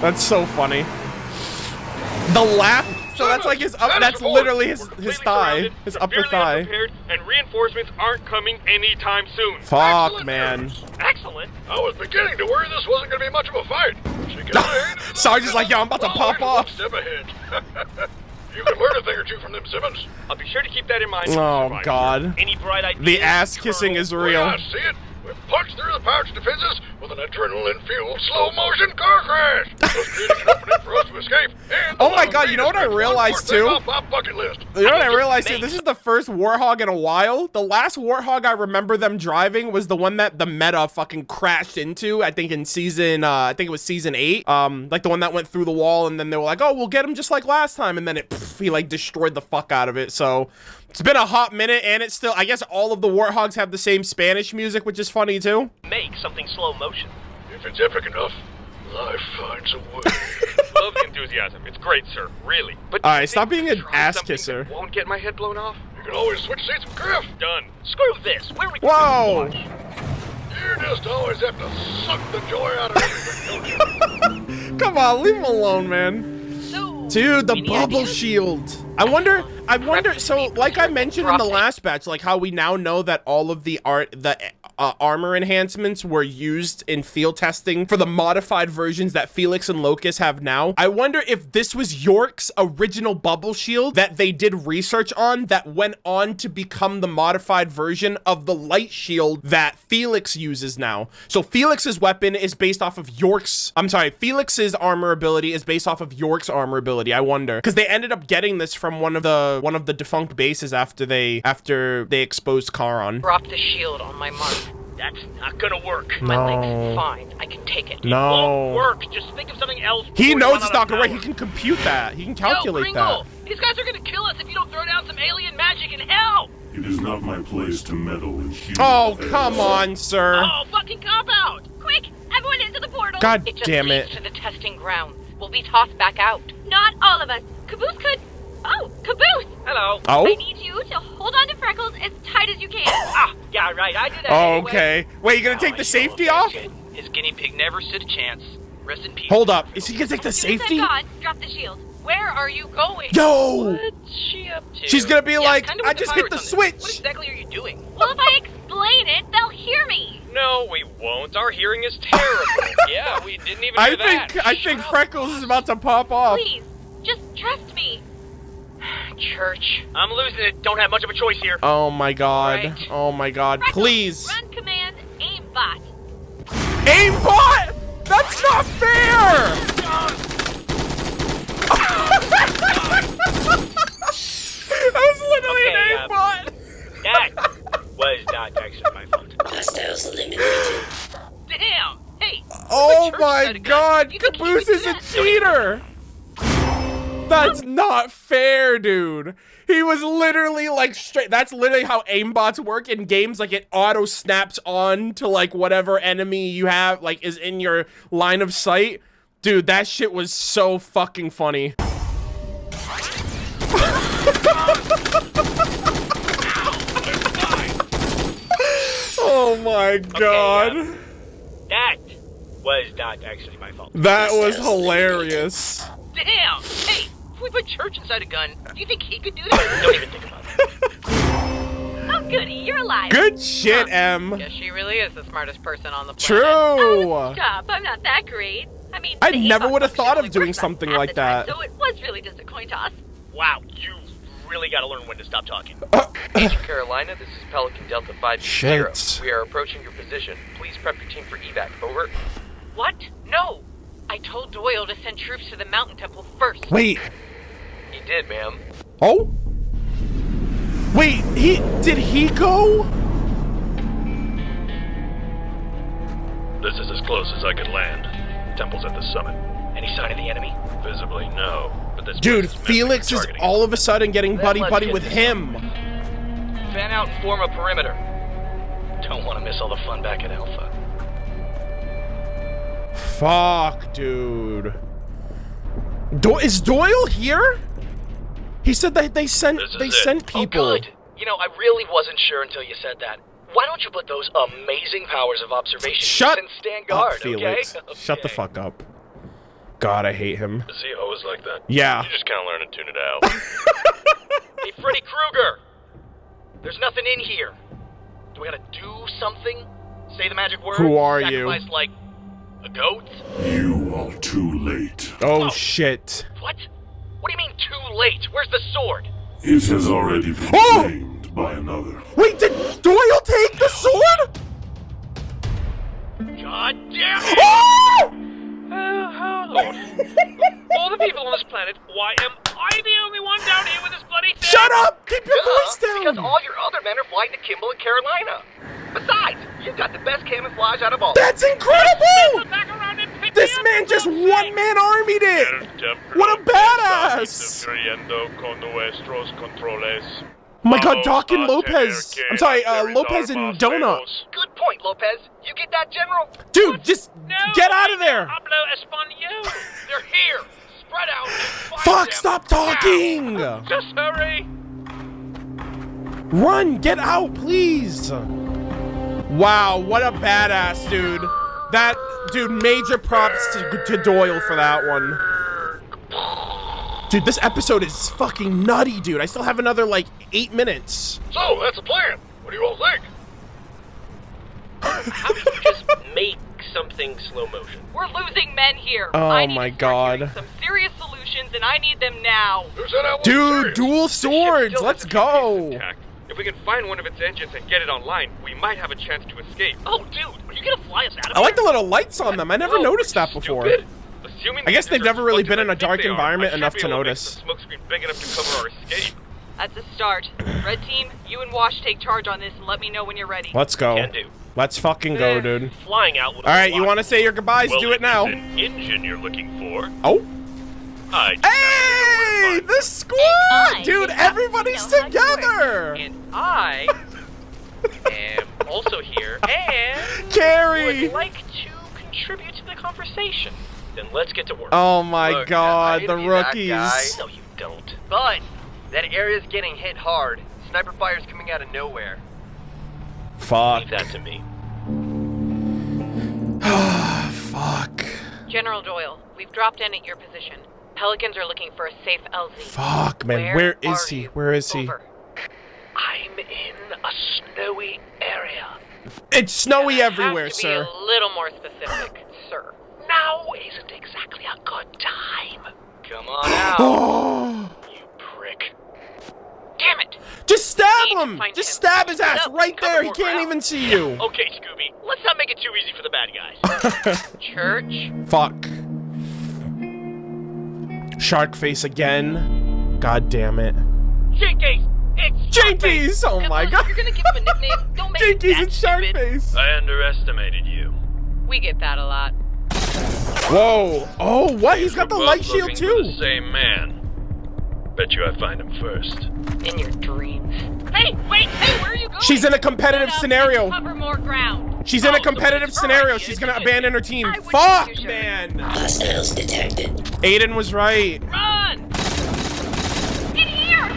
A: That's so funny. The lap. So that's like his up. That's literally his thigh, his upper thigh.
C: And reinforcements aren't coming anytime soon.
A: Fuck,
I: Excellent
A: man.
I: news.
C: Excellent.
I: I was beginning to worry this wasn't going to be much of a fight. She got ahead.
A: Sarge's like, yo, I'm about to pop off.
I: Step ahead. You can learn a thing or two from them Simmons.
C: I'll be sure to keep that in mind.
A: Oh God.
C: Any bright ideas?
A: The ass kissing is real.
I: I see it. We punched through the pouch defenses with an adrenaline-fueled slow-motion car crash. Thus creating an opening for us to escape. And
A: Oh my God, you know what I realized too?
I: Off my bucket list.
A: You know what I realized too? This is the first Warthog in a while. The last Warthog I remember them driving was the one that the meta fucking crashed into. I think in season, I think it was season 8. Like the one that went through the wall, and then they were like, "Oh, we'll get him just like last time," and then he like destroyed the fuck out of it. So it's been a hot minute, and it's still, I guess all of the Warthogs have the same Spanish music, which is funny too.
C: Make something slow motion.
I: If it's epic enough, life finds a way.
C: Love the enthusiasm. It's great, sir. Really. But
A: All right, stop being an
C: try
A: ass
C: something
A: kisser.
C: that won't get my head blown off.
I: You can always switch seats with Griff.
C: Done. Screw this. Where are we
A: Whoa!
C: going to watch?
I: You just always have to suck the joy out of everything, don't you?
A: Come on, leave him alone, man. Dude, the bubble shield. I wonder, so like I mentioned in the last batch, like how we now know that all of the armor enhancements were used in field testing for the modified versions that Felix and Locust have now. I wonder if this was York's original bubble shield that they did research on that went on to become the modified version of the light shield that Felix uses now. So Felix's weapon is based off of Felix's armor ability is based off of York's armor ability. I wonder, because they ended up getting this from one of the defunct bases after they exposed Charon.
H: Drop the shield on my mark.
C: That's not gonna work.
A: No.
D: My leg's fine. I can take it.
C: It won't
A: No.
C: work. Just think of something else.
A: He
C: before you
A: knows
C: run
A: it's
C: out
A: not
C: of
A: gonna work. He
C: power.
A: can compute that. He can calculate
C: Yo, Pringle,
A: that.
C: these guys are gonna kill us if you don't throw down some alien magic in hell.
G: It is not my place to meddle in human
A: Oh,
G: affairs.
A: come on, sir.
C: Oh, fucking cop out.
F: Quick, everyone into the portal.
A: God
D: It just
A: damn
D: leads
A: it.
D: to the testing grounds. We'll be tossed back out.
F: Not all of us. Caboose could. Oh, Caboose!
C: Hello.
A: Oh?
F: I need you to hold on to Freckles as tight as you can.
C: Ah, yeah, right. I did that
A: Oh,
C: anyway.
A: okay. Wait, you gonna
C: Now
A: take
C: I
A: the
C: know
A: safety
C: if
A: off?
C: that's it. His guinea pig never stood a chance. Rest in peace.
A: Hold up. Is he gonna take the
F: As soon as
A: safety?
F: I'm gone, drop the shield.
D: Where are you going?
A: Yo!
C: What's she up to?
A: She's gonna be like,
C: kinda
A: I
C: with
A: just hit the
C: pirates on this. What
A: switch.
C: exactly are you doing?
F: Well, if I explain it, they'll hear me.
C: No, we won't. Our hearing is terrible. Yeah, we didn't even
A: I
C: hear that.
A: think Freckles is about to pop off.
F: Please, just trust me.
D: Church.
C: I'm losing it. Don't have much of a choice here.
A: Oh my god.
D: Right.
A: Oh my god.
F: Freckles,
A: Please.
F: Run command aimbot.
A: Aimbot! That's not fair! That was literally
C: Okay,
A: an aimbot!
C: That was not actually my fault.
J: Hostiles eliminated.
C: Damn! Hey!
A: Oh
C: church
A: my
C: had a gun.
A: god,
C: You think he
A: Caboose
C: could
A: is
C: do
A: a
C: that?
A: cheater! That's not fair, dude. He was literally like straight. That's literally how aimbots work in games. Like it auto snaps on to like whatever enemy you have, like is in your line of sight. Dude, that shit was so fucking funny. Oh my god.
C: That was not actually my fault.
A: That was hilarious.
C: Damn! Hey, if we put Church inside a gun, do you think he could do that? Don't even think about it.
F: Oh, goody, you're alive.
A: Good shit, M.
D: Guess she really is the smartest person on the planet.
A: True.
F: Oh, stop. I'm not that great. I mean,
A: I
F: the
A: never
F: aimbot
A: would have
F: function
A: thought of
F: only
A: doing
F: works
A: something
F: half
A: like
F: the time,
A: that.
F: So it was really just a coin toss.
C: Wow, you really gotta learn when to stop talking.
K: Agent Carolina, this is Pelican Delta 50.
A: Shit.
K: We are approaching your position. Please prep your team for evac. Over.
D: What? No! I told Doyle to send troops to the mountain temple first.
A: Wait.
K: He did, ma'am.
A: Oh? Wait, did he go?
B: This is as close as I could land. Temple's at the summit.
C: Any sign of the enemy?
B: Visibly, no. But this
A: Dude,
B: place is
A: Felix is
B: targeting.
A: all of a sudden getting
K: Then
A: buddy
K: let's
A: buddy
K: get
A: with
K: this
A: him.
C: Fan out and form a perimeter. Don't want to miss all the fun back at Alpha.
A: Fuck, dude. Is Doyle here? He said that they sent
B: This is it.
A: people.
C: Oh, good. You know, I really wasn't sure until you said that. Why don't you put those amazing powers of observation
A: Shut
C: and stand guard,
A: up, Felix.
C: okay?
A: Shut the fuck up. God, I hate him.
B: Is he always like that?
A: Yeah.
B: You just can't learn to tune it out.
C: Hey, Freddy Krueger! There's nothing in here. Do we gotta do something? Say the magic word?
A: Who are you?
C: Sacrifice, like, a goat?
G: You are too late.
A: Oh, shit.
C: What? What do you mean too late? Where's the sword?
G: It has already been
A: Oh!
G: claimed by another.
A: Wait, did Doyle take the sword?
C: God damn it!
A: Oh!
C: Lord. All the people on this planet, why am I the only one down here with this bloody thing?
A: Shut up! Keep your voice
C: Because
A: down!
C: all your other men are flying to Kimball and Carolina. Besides, you've got the best camouflage out of all.
A: That's incredible!
C: Back around and pick
A: This
C: me up,
A: man just
C: for God's sake.
A: one-man armied it! What a badass! Oh my god, Doc and Lopez. I'm sorry, Lopez and Donut.
C: Good point, Lopez. You get that, General?
A: Dude, just
C: No,
A: get out of there!
C: Hablo Español. They're here. Spread out. and find
A: Fuck,
C: them.
A: stop talking!
C: Now. Just hurry.
A: Run, get out, please! Wow, what a badass, dude. That, dude, major props to Doyle for that one. Dude, this episode is fucking nutty, dude. I still have another, like, 8 minutes.
I: So, that's the plan. What do you all think?
C: How do you just make something slow motion?
F: We're losing men here.
A: Oh
F: I need
A: my
F: to start
A: God.
F: hearing some serious solutions, and I need them now.
I: Who said I was
A: Dude,
I: serious?
A: dual swords, let's go!
K: If we can find one of its engines and get it online, we might have a chance to escape.
C: Oh, dude, are you gonna fly us out of
A: I like the
C: here?
A: little lights on them. I never
K: Whoa,
A: noticed
K: are
A: that
K: you
A: before.
K: stupid? Assuming
A: I guess
K: the
A: they've never really
K: engines are
A: been in a
K: as much
A: dark
K: as they are,
A: environment
K: I should
A: enough
K: be
A: to
K: able make
A: notice.
K: some smoke screen big enough to cover our escape.
F: That's a start. Red team, you and Wash take charge on this and let me know when you're ready.
A: Let's go.
C: Can do.
A: Let's fucking go, dude.
B: Flying out.
A: All right, you want to say your goodbyes?
B: Well,
A: Do it now.
B: If it's an engine you're looking for.
A: Oh.
B: Hey,
A: the squad, dude! Everybody's together.
C: And I am also here and
A: Carrie
C: would like to contribute to the conversation.
B: Then let's get to work.
A: Oh my
L: Look,
A: God,
L: I
A: the
L: hate that
A: rookies.
L: guy.
B: No, you don't.
L: But that area's getting hit hard. Sniper fire's coming out of nowhere.
A: Fuck.
B: Leave that to me.
A: Fuck.
H: General Doyle, we've dropped in at your position. Pelicans are looking for a safe LZ.
A: Fuck, man. Where is he? Where is he?
H: Over.
B: I'm in a snowy area.
A: It's snowy everywhere,
H: Have to
A: sir.
H: Be a little more specific, sir.
B: Now isn't exactly a good time.
L: Come on out.
B: You prick.
C: Damn it!
A: Just stab
H: Need to
A: him!
H: find
A: Just
H: him.
A: stab his ass
C: No,
A: right
C: cover
A: there. He
C: more
A: can't
C: ground.
A: even see you.
C: Okay, Scooby, let's not make it too easy for the bad guys.
H: Church?
A: Fuck. Shark face again. God damn it.
C: Jinkies! It's
A: Jinkies! Oh my God.
C: You're gonna give him a nickname? Don't make it
A: Jinkies
C: that
A: and shark
C: stupid.
A: face.
B: I underestimated you.
H: We get that a lot.
A: Whoa. Oh, what? He's got the
B: We're
A: light
B: both
A: shield
B: looking for the
A: too.
B: same man. Bet you I find him first.
H: In your dreams.
C: Hey, wait, hey, where are you going?
A: She's in a competitive
H: Shut up
A: scenario.
H: and Cover more ground.
A: She's in a
C: Oh, so
A: competitive
C: it's her
A: scenario.
C: idea,
A: She's gonna
C: isn't it?
A: abandon her team.
H: I wouldn't
A: Fuck,
H: be too sure.
A: man.
J: Hostiles detected.
A: Aiden was right.
C: Run!
H: In here!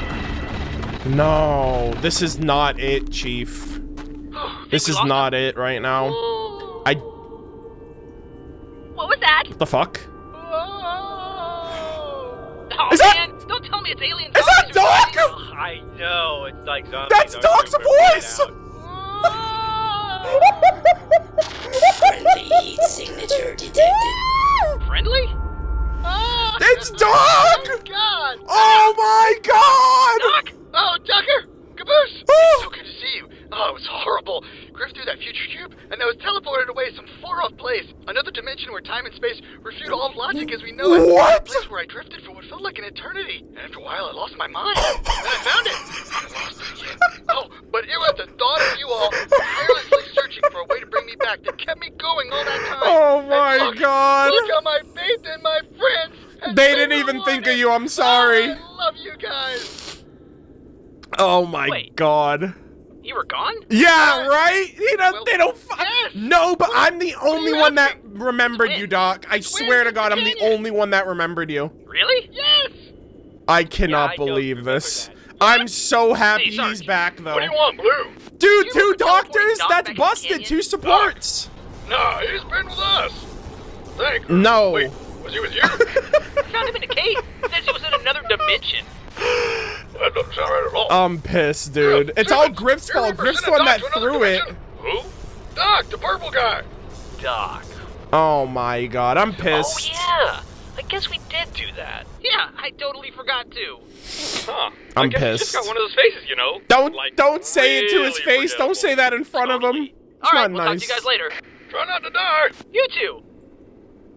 A: No, this is not it, Chief. This is not it right now. I.
H: What was that?
A: What the fuck?
C: Oh,
A: Is that-
C: man, don't tell me it's alien
A: Is that
C: zombies or
A: Doc?
C: something.
L: I know, it's like zombies.
A: That's
L: are
A: Doc's
L: super
A: voice!
J: Friendly heat signature detected.
C: Friendly?
A: It's Doc!
L: Oh, God!
A: Oh my God!
C: Doc!
L: Oh, Tucker! Caboose!
A: Oh.
L: So good to see you. Oh, it was horrible. Griff threw that future cube, and I was teleported away some far-off place. Another dimension where time and space refute all of logic as we know it.
A: What?
L: A place where I drifted for what felt like an eternity. And after a while, I lost my mind. Then I found it. And I lost it again. Oh, but it was the thought of you all tirelessly searching for a way to bring me back that kept me going all that time.
A: Oh
L: And
A: my
L: look,
A: God!
L: Look how my faith in my friends has
A: They
L: been
A: didn't even think of
L: rewarded.
A: you. I'm sorry.
L: Oh, I love you guys.
A: Oh my
C: Wait.
A: God.
C: You were gone?
A: Yeah, right? You know,
L: Well,
A: they don't.
L: yes.
A: No, but I'm the only
L: you
A: one that
L: laughing?
A: remembered you, Doc. I swear to God, I'm the only one that remembered you.
C: Really?
L: Yes.
A: I cannot
L: I don't
A: believe
L: remember
A: this.
L: that.
A: I'm so happy
C: Hey,
A: he's
C: Sarge,
A: back, though.
I: What do you want, Blue?
A: Dude,
C: You
A: 2
C: were teleporting
A: doctors?
C: Doc
A: That's
C: back in the
A: busted.
C: canyon?
A: 2 supports.
I: Nah, he's been with us. Thank you.
A: No.
I: Wait, was he with you?
C: Found him in a cave. Says he was in another dimension.
I: That doesn't sound right at all.
A: I'm pissed, dude. It's all Griff's fault. Griff's the one that threw it.
I: Who? Doc, the purple guy.
C: Doc.
A: Oh my God, I'm
C: Oh,
A: pissed.
C: yeah. I guess we did do that. Yeah, I totally forgot to.
K: Huh.
A: I'm
K: I guess
A: pissed.
K: He just got one of those faces, you know?
A: Don't say it to his
K: really
A: face. Don't say that in front of him.
C: Totally.
A: It's
C: All right,
A: not
C: we'll talk
A: nice.
C: to you guys later.
I: Try not to die.
C: You too.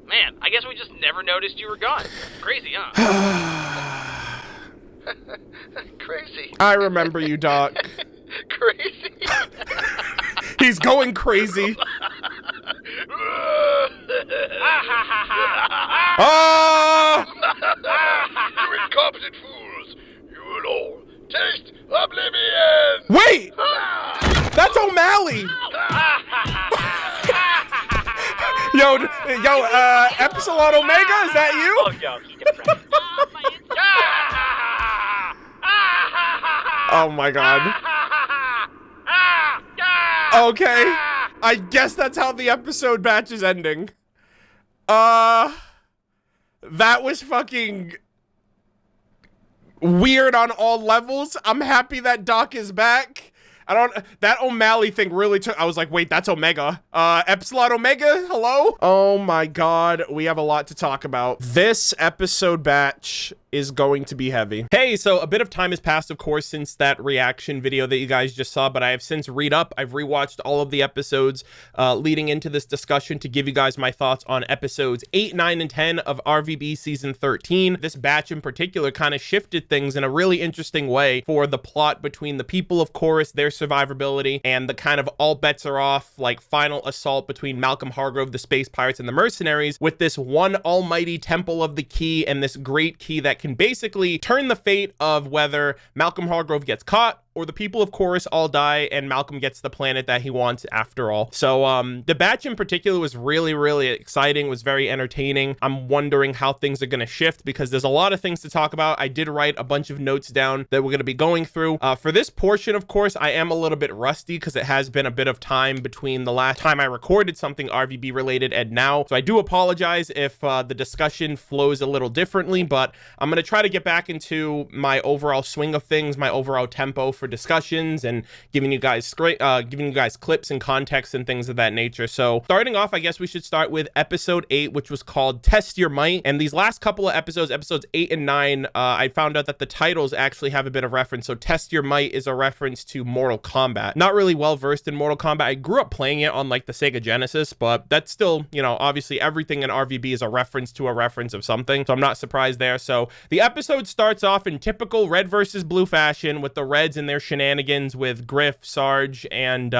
C: Man, I guess we just never noticed you were gone. Crazy, huh?
L: Crazy.
A: I remember you, Doc.
L: Crazy.
A: He's going crazy. Oh!
I: You incompetent fools. You will all taste oblivion.
A: Wait! That's O'Malley! Yo, Epsilon Omega, is that you?
C: Oh, yo, he depressed.
A: Oh my God. Okay. I guess that's how the episode batch is ending. That was fucking weird on all levels. I'm happy that Doc is back. That O'Malley thing really took, I was like, wait, that's Omega. Epsilon Omega, hello? Oh my God, we have a lot to talk about. This episode batch is going to be heavy. Hey, so a bit of time has passed, of course, since that reaction video that you guys just saw, but I have since I've rewatched all of the episodes leading into this discussion to give you guys my thoughts on episodes 8, 9, and 10 of RVB Season 13. This batch in particular kind of shifted things in a really interesting way for the plot between the people of Chorus, their survivability, and the kind of all bets are off, like, final assault between Malcolm Hargrove, the space pirates, and the mercenaries with this one almighty temple of the key and this great key that can basically turn the fate of whether Malcolm Hargrove gets caught or the people of Chorus all die and Malcolm gets the planet that he wants after all. So the batch in particular was really, really exciting, was very entertaining. I'm wondering how things are going to shift because there's a lot of things to talk about. I did write a bunch of notes down that we're going to be going through. For this portion, of course, I am a little bit rusty because it has been a bit of time between the last time I recorded something RVB related and now. So I do apologize if the discussion flows a little differently, but I'm going to try to get back into my overall swing of things, my overall tempo for discussions and giving you guys clips and context and things of that nature. So starting off, I guess we should start with episode 8, which was called Test Your Might. And these last couple of episodes 8 and 9, I found out that the titles actually have a bit of reference. So Test Your Might is a reference to Mortal Kombat. Not really well versed in Mortal Kombat. I grew up playing it on like the Sega Genesis, but that's still, you know, obviously everything in RVB is a reference to a reference of something. So I'm not surprised there. So the episode starts off in typical Red versus Blue fashion with the Reds and their shenanigans with Griff, Sarge, and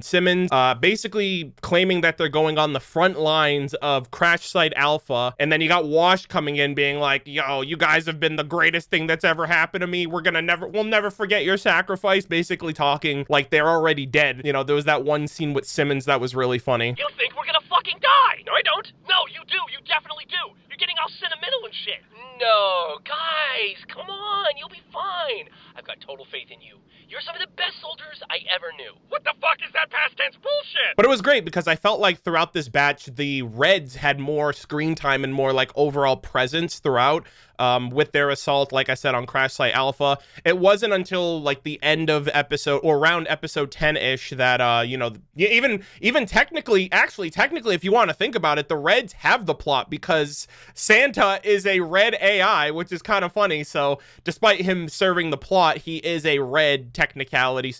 A: Simmons, basically claiming that they're going on the front lines of Crash Site Alpha, and then you got Wash coming in being like, yo, you guys have been the greatest thing that's ever happened to me. We'll never forget your sacrifice, basically talking like they're already dead. You know, there was that one scene with Simmons that was really funny.
C: You think we're gonna fucking die? No, I don't. No, you do. You definitely do. You're getting all sentimental and shit. No, guys, come on. You'll be fine. I've got total faith in you. You're some of the best soldiers I ever knew. What the fuck is that past tense bullshit?
A: But it was great because I felt like throughout this batch, the Reds had more screen time and more like overall presence throughout. With their assault, like I said, on Crash Site Alpha. It wasn't until like the end of episode or around episode 10-ish that, you know, even technically, if you want to think about it, the Reds have the plot because Santa is a Red AI, which is kind of funny. So despite him serving the plot, he is a Red technically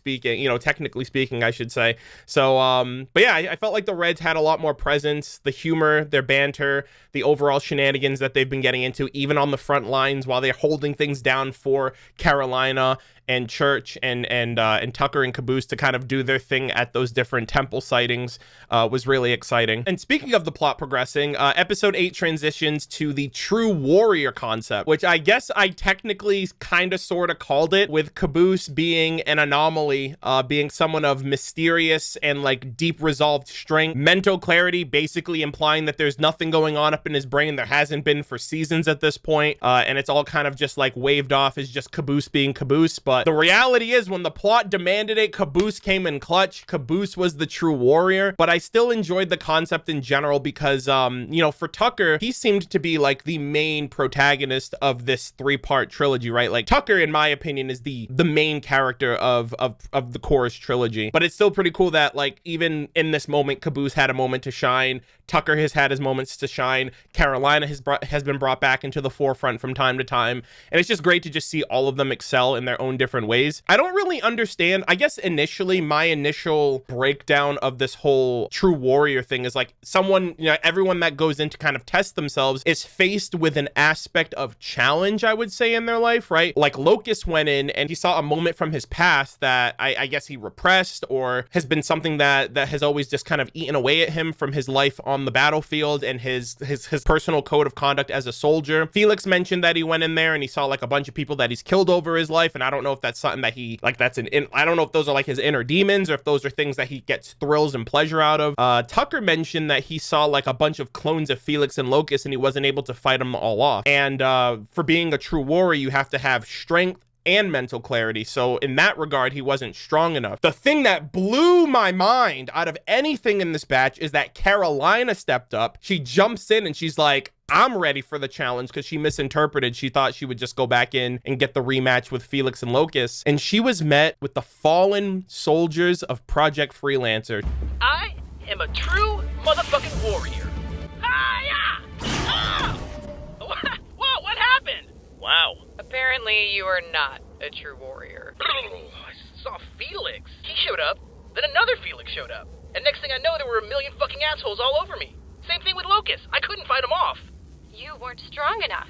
A: speaking, I should say. So, but yeah, I felt like the Reds had a lot more presence, the humor, their banter, the overall shenanigans that they've been getting into, even on the front lines while they're holding things down for Carolina and Church and Tucker and Caboose to kind of do their thing at those different temple sightings was really exciting. And speaking of the plot progressing, episode 8 transitions to the true warrior concept, which I guess I technically kind of sort of called it, with Caboose being an anomaly, being someone of mysterious and like deep resolved strength, mental clarity, basically implying that there's nothing going on up in his brain. There hasn't been for seasons at this point, and it's all kind of just like waved off as just Caboose being Caboose. But the reality is, when the plot demanded it, Caboose came in clutch. Caboose was the true warrior. But I still enjoyed the concept in general because, you know, for Tucker, he seemed to be like the main protagonist of this 3-part trilogy, right? Like Tucker, in my opinion, is the main character of the Chorus trilogy. But it's still pretty cool that like even in this moment, Caboose had a moment to shine. Tucker has had his moments to shine. Carolina has been brought back into the forefront from time to time. And it's just great to just see all of them excel in their own different ways. I don't really understand. I guess initially, my initial breakdown of this whole true warrior thing is like someone, you know, everyone that goes in to kind of test themselves is faced with an aspect of challenge, I would say, in their life, right? Like Locust went in and he saw a moment from his past that I guess he repressed or has been something that has always just kind of eaten away at him from his life on the battlefield and his personal code of conduct as a soldier. Felix mentioned that he went in there and he saw like a bunch of people that he's killed over his life, and I don't know if that's something that he like I don't know if those are like his inner demons or if those are things that he gets thrills and pleasure out of. Tucker mentioned that he saw like a bunch of clones of Felix and Locust and he wasn't able to fight them all off. And for being a true warrior, you have to have strength and mental clarity. So in that regard, he wasn't strong enough. The thing that blew my mind out of anything in this batch is that Carolina stepped up. She jumps in and she's like, I'm ready for the challenge, because she misinterpreted. She thought she would just go back in and get the rematch with Felix and Locust. And she was met with the fallen soldiers of Project Freelancer.
C: I am a true motherfucking warrior. Hi-ya! Ah! Whoa, what happened? Wow.
H: Apparently you are not a true warrior.
C: I saw Felix. He showed up, then another Felix showed up. And next thing I know, there were a million fucking assholes all over me. Same thing with Locust. I couldn't fight him off.
D: You weren't strong enough.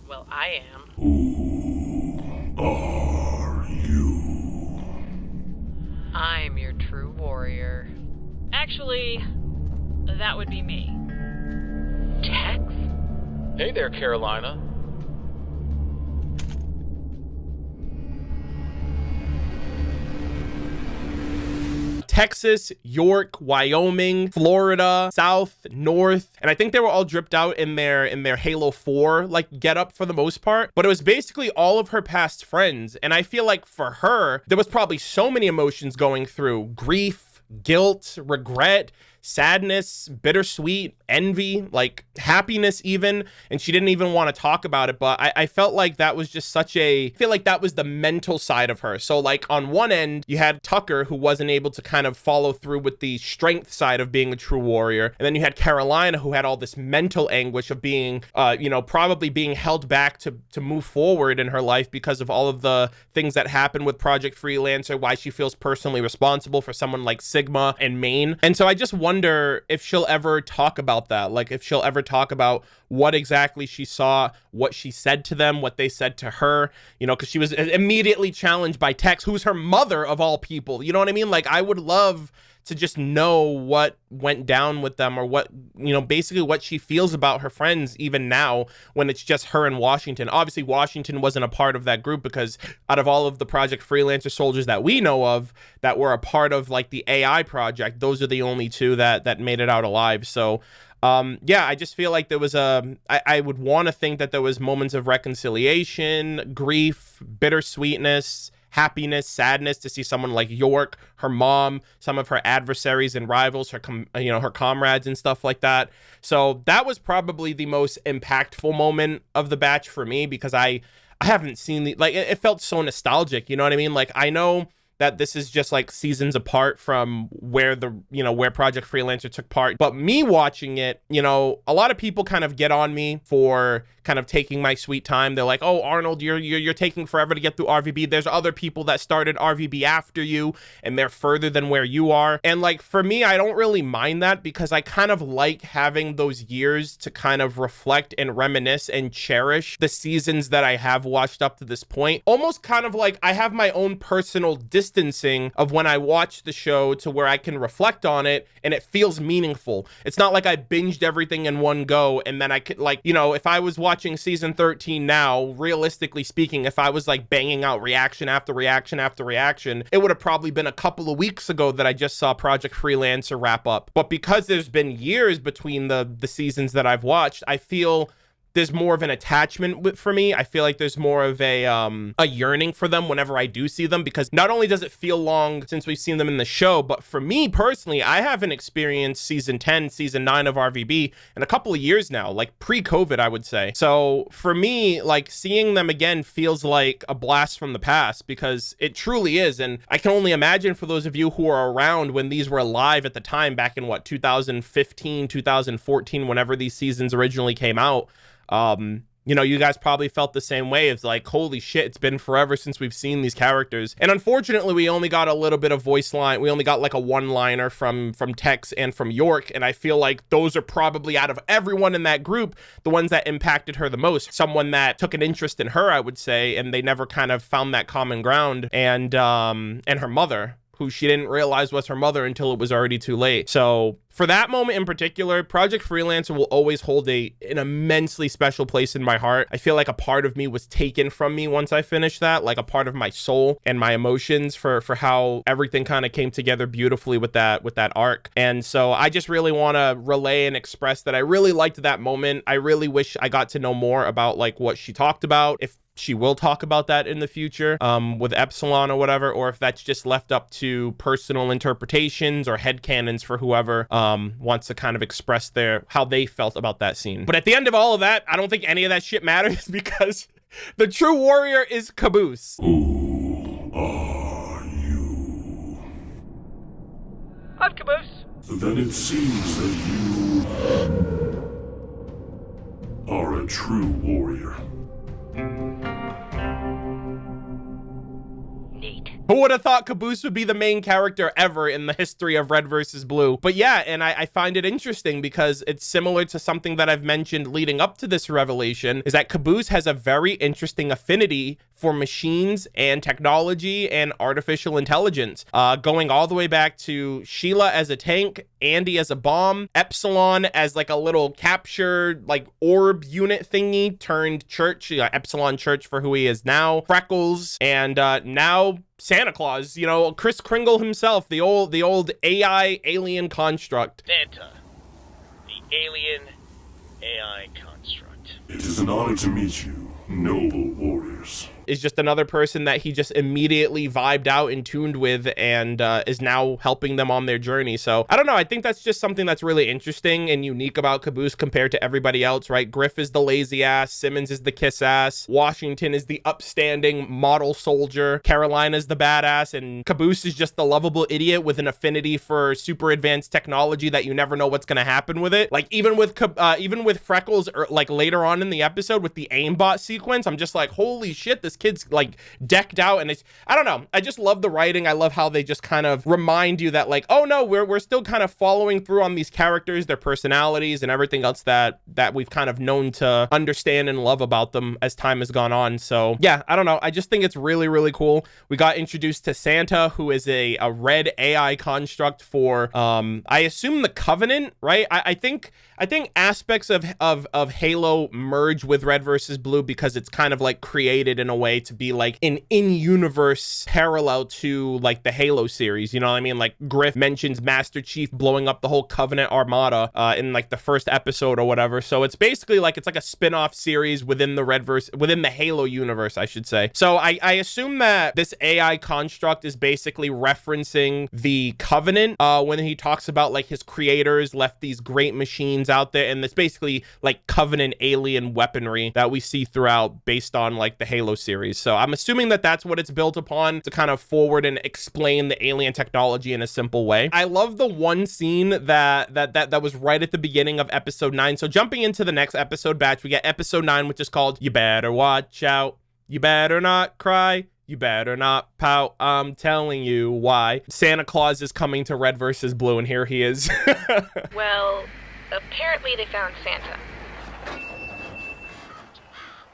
C: Well, I am.
G: Who are you?
H: I'm your true warrior.
F: Actually, that would be me.
H: Tex?
M: Hey there, Carolina.
A: Texas, York, Wyoming, Florida, South, North, and I think they were all dripped out in their Halo 4 like getup for the most part. But it was basically all of her past friends, and I feel like for her, there was probably so many emotions going through: grief, guilt, regret, sadness, bittersweet, envy, like happiness even, and she didn't even want to talk about it. But I felt like that was just I feel like that was the mental side of her. So like on one end, you had Tucker, who wasn't able to kind of follow through with the strength side of being a true warrior. And then you had Carolina, who had all this mental anguish of being, probably being held back to move forward in her life because of all of the things that happened with Project Freelancer, why she feels personally responsible for someone like Sigma and Maine. And so I just wonder if she'll ever talk about that, like if she'll ever talk about what exactly she saw, what she said to them, what they said to her, because she was immediately challenged by Tex, who's her mother of all people. You know what I mean? Like, I would love to just know what went down with them, or what, basically what she feels about her friends even now when it's just her and Washington. Obviously, Washington wasn't a part of that group, because out of all of the Project Freelancer soldiers that we know of that were a part of like the AI project, those are the only two that made it out alive. So I just feel like there was I would want to think that there was moments of reconciliation, grief, bittersweetness, happiness, sadness to see someone like York, her mom, some of her adversaries and rivals, her comrades and stuff like that. So that was probably the most impactful moment of the batch for me, because I haven't seen it felt so nostalgic. You know what I mean? Like, I know that this is just like seasons apart from where where Project Freelancer took part. But me watching it, a lot of people kind of get on me for kind of taking my sweet time. They're like, oh, Arnold, you're taking forever to get through RVB. There's other people that started RVB after you, and they're further than where you are. And like, for me, I don't really mind that, because I kind of like having those years to kind of reflect and reminisce and cherish the seasons that I have watched up to this point. Almost kind of like I have my own personal distancing of when I watch the show, to where I can reflect on it and it feels meaningful. It's not like I binged everything in one go, and then I could, like, if I was watching season 13 now, realistically speaking, if I was like banging out reaction after reaction after reaction, it would have probably been a couple of weeks ago that I just saw Project Freelancer wrap up. But because there's been years between the seasons that I've watched, I feel there's more of an attachment for me. I feel like there's more of a yearning for them whenever I do see them, because not only does it feel long since we've seen them in the show, but for me personally, I haven't experienced season 10, season 9 of RVB in a couple of years now, like pre-COVID, I would say. So for me, like, seeing them again feels like a blast from the past, because it truly is. And I can only imagine for those of you who are around when these were live at the time, back in 2015, 2014, whenever these seasons originally came out, you guys probably felt the same way. It's like, holy shit, it's been forever since we've seen these characters. And unfortunately, we only got a little bit of voice line. We only got like a one-liner from Tex and from York. And I feel like those are probably, out of everyone in that group, the ones that impacted her the most. Someone that took an interest in her, I would say, and they never kind of found that common ground. And her mother, who she didn't realize was her mother until it was already too late. So for that moment in particular, Project Freelancer will always hold an immensely special place in my heart. I feel like a part of me was taken from me once I finished that, like a part of my soul and my emotions for how everything kind of came together beautifully with that arc. And so I just really want to relay and express that I really liked that moment. I really wish I got to know more about like what she talked about, if she will talk about that in the future with Epsilon or whatever, or if that's just left up to personal interpretations or headcanons for whoever wants to kind of express how they felt about that scene. But at the end of all of that, I don't think any of that shit matters, because the true warrior is Caboose.
G: Who are you?
C: I'm Caboose.
G: Then it seems that you are a true warrior.
J: Neat.
A: Who would have thought Caboose would be the main character ever in the history of Red versus Blue? But yeah, and I find it interesting because it's similar to something that I've mentioned leading up to this revelation, is that Caboose has a very interesting affinity for machines and technology and artificial intelligence, going all the way back to Sheila as a tank, Andy as a bomb, Epsilon as like a little captured like orb unit thingy turned Church, Epsilon Church for who he is now, Freckles, and now Santa Claus, you know, Kris Kringle himself, the old AI alien construct.
C: Santa, the alien AI construct.
G: It is an honor to meet you, noble warriors.
A: Is just another person that he just immediately vibed out and tuned with, and is now helping them on their journey. So I don't know, I think that's just something that's really interesting and unique about Caboose compared to everybody else, right? Griff is the lazy ass, Simmons is the kiss ass, Washington is the upstanding model soldier, Carolina's the badass, and Caboose is just the lovable idiot with an affinity for super advanced technology that you never know what's gonna happen with it. Like even with Freckles, like later on in the episode with the aimbot sequence, I'm just like, holy shit, this kid's like decked out, and it's, I don't know, I just love the writing. I love how they just kind of remind you that like, oh no, we're still kind of following through on these characters, their personalities and everything else that we've kind of known to understand and love about them as time has gone on. So yeah, I don't know, I just think it's really, really cool. We got introduced to Santa, who is a red AI construct for I assume the Covenant, right? I think aspects of Halo merge with Red versus Blue because it's kind of like created in a way to be like an in-universe parallel to like the Halo series, you know what I mean? Like Griff mentions Master Chief blowing up the whole Covenant armada in like the first episode or whatever. So it's basically like, it's like a spin-off series within the Halo universe, I should say. So I assume that this AI construct is basically referencing the Covenant when he talks about like his creators left these great machines out there, and it's basically like Covenant alien weaponry that we see throughout based on like the Halo series. So I'm assuming that that's what it's built upon, to kind of forward and explain the alien technology in a simple way. I love the one scene that was right at the beginning of episode 9. So jumping into the next episode batch, we get episode 9, which is called You Better Watch Out, You Better Not Cry, You Better Not Pout, I'm telling you why. Santa Claus is coming to Red versus Blue, and here he is.
D: Well, apparently they found Santa.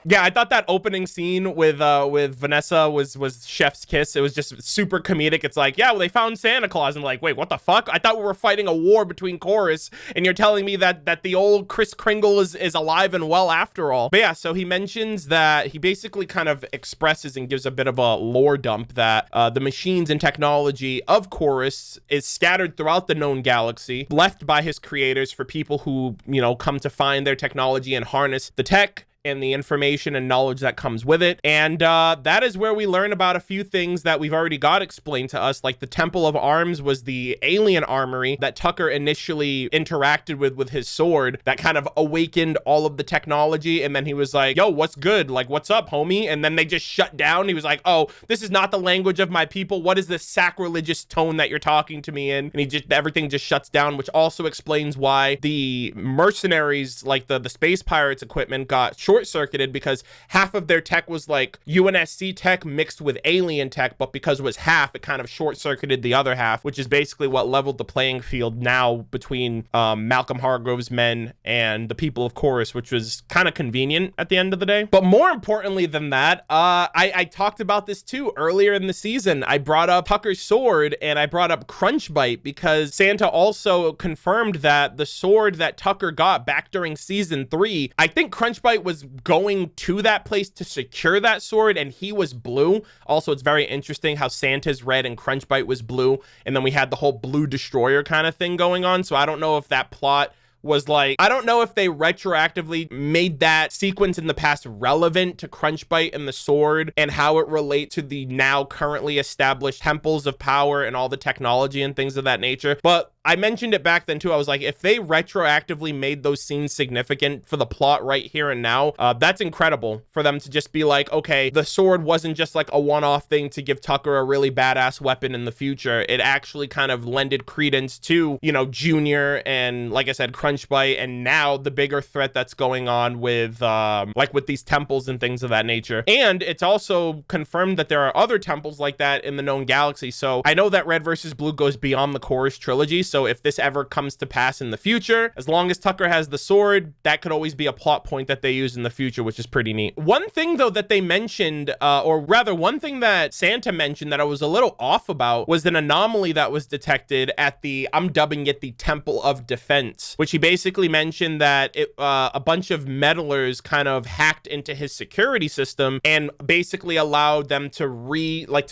A: Yeah, I thought that opening scene with Vanessa was chef's kiss. It was just super comedic. It's like, yeah, well, they found Santa Claus, and like, wait, what the fuck? I thought we were fighting a war between Chorus, and you're telling me that the old Kris Kringle is alive and well after all. But yeah, so he mentions that he basically kind of expresses and gives a bit of a lore dump that the machines and technology of Chorus is scattered throughout the known galaxy, left by his creators for people who, you know, come to find their technology and harness the tech and the information and knowledge that comes with it. And that is where we learn about a few things that we've already got explained to us, like the Temple of Arms was the alien armory that Tucker initially interacted with his sword that kind of awakened all of the technology, and then he was like, yo, what's good? Like, what's up, homie? And then they just shut down. He was like, oh, this is not the language of my people. What is this sacrilegious tone that you're talking to me in? And everything just shuts down, which also explains why the mercenaries, like the space pirates equipment, got short-circuited, because half of their tech was like UNSC tech mixed with alien tech, but because it was half, it kind of short-circuited the other half, which is basically what leveled the playing field now between Malcolm Hargrove's men and the people of Chorus, which was kind of convenient at the end of the day. But more importantly than that, I talked about this too earlier in the season. I brought up Tucker's sword, and I brought up Crunchbite, because Santa also confirmed that the sword that Tucker got back during season 3, I think Crunchbite was going to that place to secure that sword, and he was blue. Also, it's very interesting how Santa's red and Crunchbite was blue, and then we had the whole blue destroyer kind of thing going on. So I don't know if that plot was like, I don't know if they retroactively made that sequence in the past relevant to Crunchbite and the sword and how it relates to the now currently established temples of power and all the technology and things of that nature. But I mentioned it back then too. I was like, if they retroactively made those scenes significant for the plot right here and now, that's incredible for them to just be like, okay, the sword wasn't just like a one-off thing to give Tucker a really badass weapon in the future. It actually kind of lended credence to, you know, Junior and, like I said, Crunchbite, and now the bigger threat that's going on with like with these temples and things of that nature. And it's also confirmed that there are other temples like that in the known galaxy. So I know that Red versus Blue goes beyond the Chorus trilogy. So if this ever comes to pass in the future, as long as Tucker has the sword, that could always be a plot point that they use in the future, which is pretty neat. One thing though that they mentioned, or rather one thing that Santa mentioned that I was a little off about, was an anomaly that was detected at the, I'm dubbing it the Temple of Defense, which he basically mentioned that a bunch of meddlers kind of hacked into his security system and basically allowed them to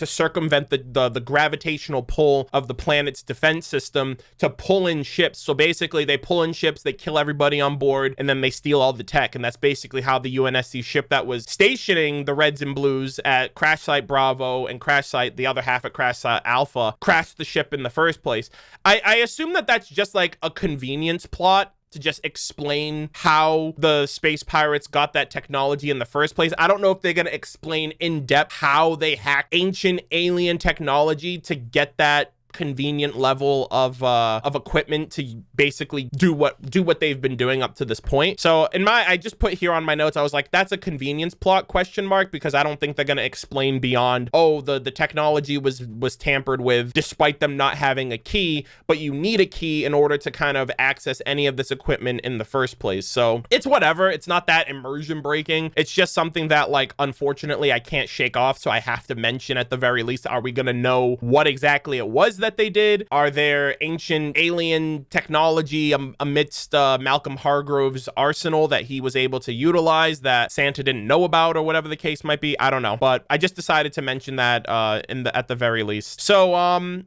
A: circumvent the gravitational pull of the planet's defense system to pull in ships. So basically they pull in ships, they kill everybody on board, and then they steal all the tech. And that's basically how the UNSC ship that was stationing the Reds and Blues at Crash Site Bravo and Crash Site, the other half at Crash Site Alpha, crashed the ship in the first place. I assume that that's just like a convenience plot to just explain how the space pirates got that technology in the first place. I don't know if they're going to explain in depth how they hacked ancient alien technology to get that convenient level of equipment to basically do what they've been doing up to this point. So I just put here on my notes, I was like, that's a convenience plot question mark, because I don't think they're going to explain beyond, oh, the technology was tampered with despite them not having a key, but you need a key in order to kind of access any of this equipment in the first place. So it's whatever. It's not that immersion breaking. It's just something that, like, unfortunately I can't shake off. So I have to mention at the very least, are we going to know what exactly it was that they did? Are there ancient alien technology amidst Malcolm Hargrove's arsenal that he was able to utilize that Santa didn't know about, or whatever the case might be? I don't know, but I just decided to mention that at the very least. So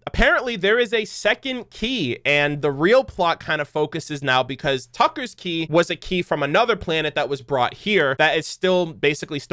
A: apparently there is a second key, and the real plot kind of focuses now, because Tucker's key was a key from another planet that was brought here that is still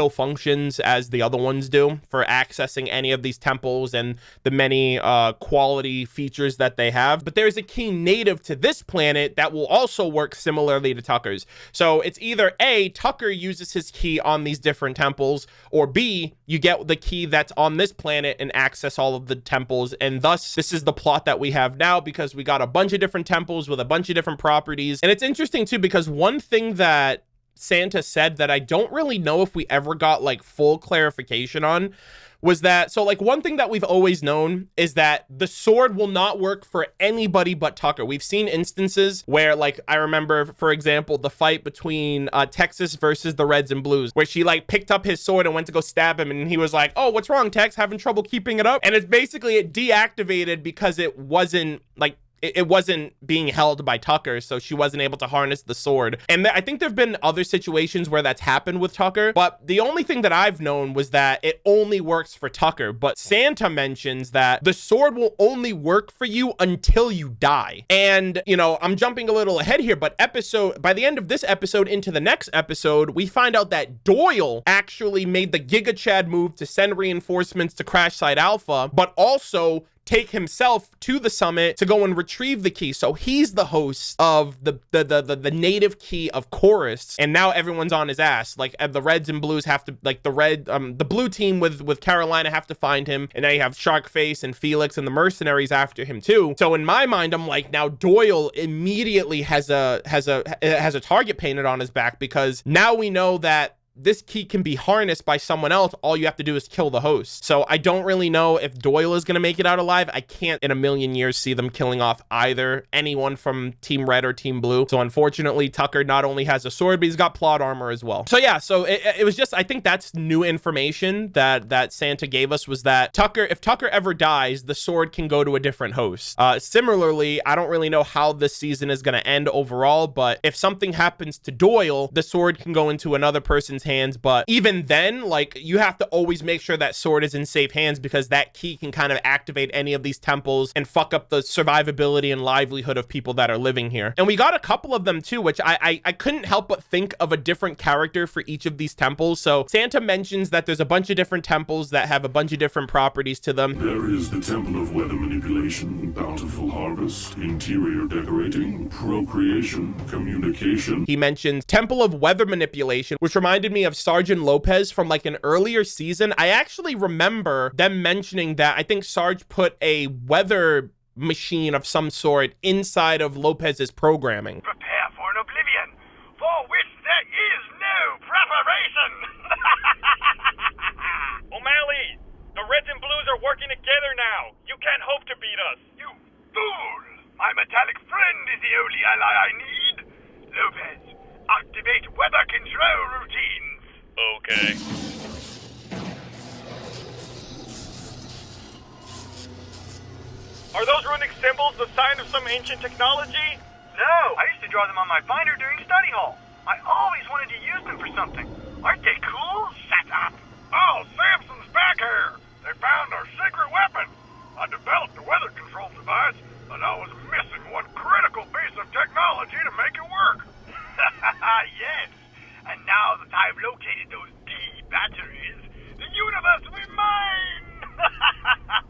A: functions as the other ones do for accessing any of these temples and the many quality features that they have. But there's a key native to this planet that will also work similarly to Tucker's. So it's either A, Tucker uses his key on these different temples, or B, you get the key that's on this planet and access all of the temples. And thus, this is the plot that we have now, because we got a bunch of different temples with a bunch of different properties. And it's interesting too, because one thing that Santa said that I don't really know if we ever got like full clarification on was that, so like one thing that we've always known is that the sword will not work for anybody but Tucker. We've seen instances where, like, I remember, for example, the fight between Texas versus the Reds and Blues, where she like picked up his sword and went to go stab him, and he was like, oh, what's wrong, Tex? Having trouble keeping it up? And it's basically, it deactivated because it wasn't like, it wasn't being held by Tucker, so she wasn't able to harness the sword. And I think there've been other situations where that's happened with Tucker, but the only thing that I've known was that it only works for Tucker. But Santa mentions that the sword will only work for you until you die. And, you know, I'm jumping a little ahead here, but by the end of this episode into the next episode, we find out that Doyle actually made the Giga Chad move to send reinforcements to Crash Site Alpha, but also take himself to the summit to go and retrieve the key. So he's the host of the native key of Chorus, and now everyone's on his ass. Like, the Reds and Blues have to, like, the blue team with Carolina have to find him, and now you have Sharkface and Felix and the mercenaries after him too. So in my mind, I'm like, now Doyle immediately has a target painted on his back, because now we know that this key can be harnessed by someone else. All you have to do is kill the host. So I don't really know if Doyle is going to make it out alive. I can't in a million years see them killing off either anyone from Team Red or Team Blue. So unfortunately, Tucker not only has a sword, but he's got plot armor as well. So yeah, so it was just, I think that's new information that Santa gave us, was that if Tucker ever dies, the sword can go to a different host. Similarly, I don't really know how this season is going to end overall, but if something happens to Doyle, the sword can go into another person's hands, but even then, like, you have to always make sure that sword is in safe hands because that key can kind of activate any of these temples and fuck up the survivability and livelihood of people that are living here. And we got a couple of them too, which I couldn't help but think of a different character for each of these temples. So Santa mentions that there's a bunch of different temples that have a bunch of different properties to them.
G: There is the Temple of Weather Manipulation, Bountiful Harvest, Interior Decorating, Procreation, Communication.
A: He mentions Temple of Weather Manipulation, which reminded me of Sergeant Lopez from like an earlier season. I actually remember them mentioning that. I think Sarge put a weather machine of some sort inside of Lopez's programming.
I: Prepare for an oblivion, for which there is no preparation.
K: O'Malley, the Reds and Blues are working together now. You can't hope to beat us.
I: You fool! My metallic friend is the only ally I need. Lopez, activate weather control routines.
K: Okay. Are those runic symbols the sign of some ancient technology?
L: No, I used to draw them on my binder during study hall. I always wanted to use them for something. Aren't they cool?
I: Shut up! Oh, Samson's back here! They found our secret weapon! I developed a weather control device, but I was missing one critical piece of technology to make it work. Yes, and now that I've located those D batteries, the universe will be mine!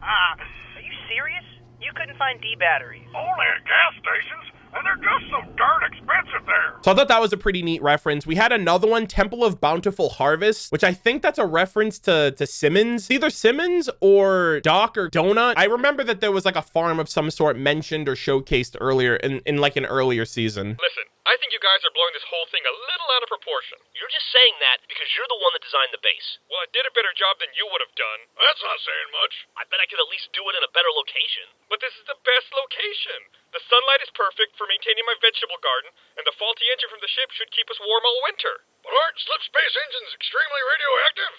L: Are you serious? You couldn't find D batteries.
I: Only at gas stations, and they're just so darn expensive there.
A: So I thought that was a pretty neat reference. We had another one, Temple of Bountiful Harvest, which I think that's a reference to Simmons. Either Simmons or Doc or Donut. I remember that there was like a farm of some sort mentioned or showcased earlier in like an earlier season.
K: Listen, I think you guys are blowing this whole thing a little out of proportion.
C: You're just saying that because you're the one that designed the base.
K: Well, I did a better job than you would have done.
I: That's not saying much.
C: I bet I could at least do it in a better location.
K: But this is the best location. The sunlight is perfect for maintaining my vegetable garden, and the faulty engine from the ship should keep us warm all winter.
I: But aren't slip space engines extremely radioactive?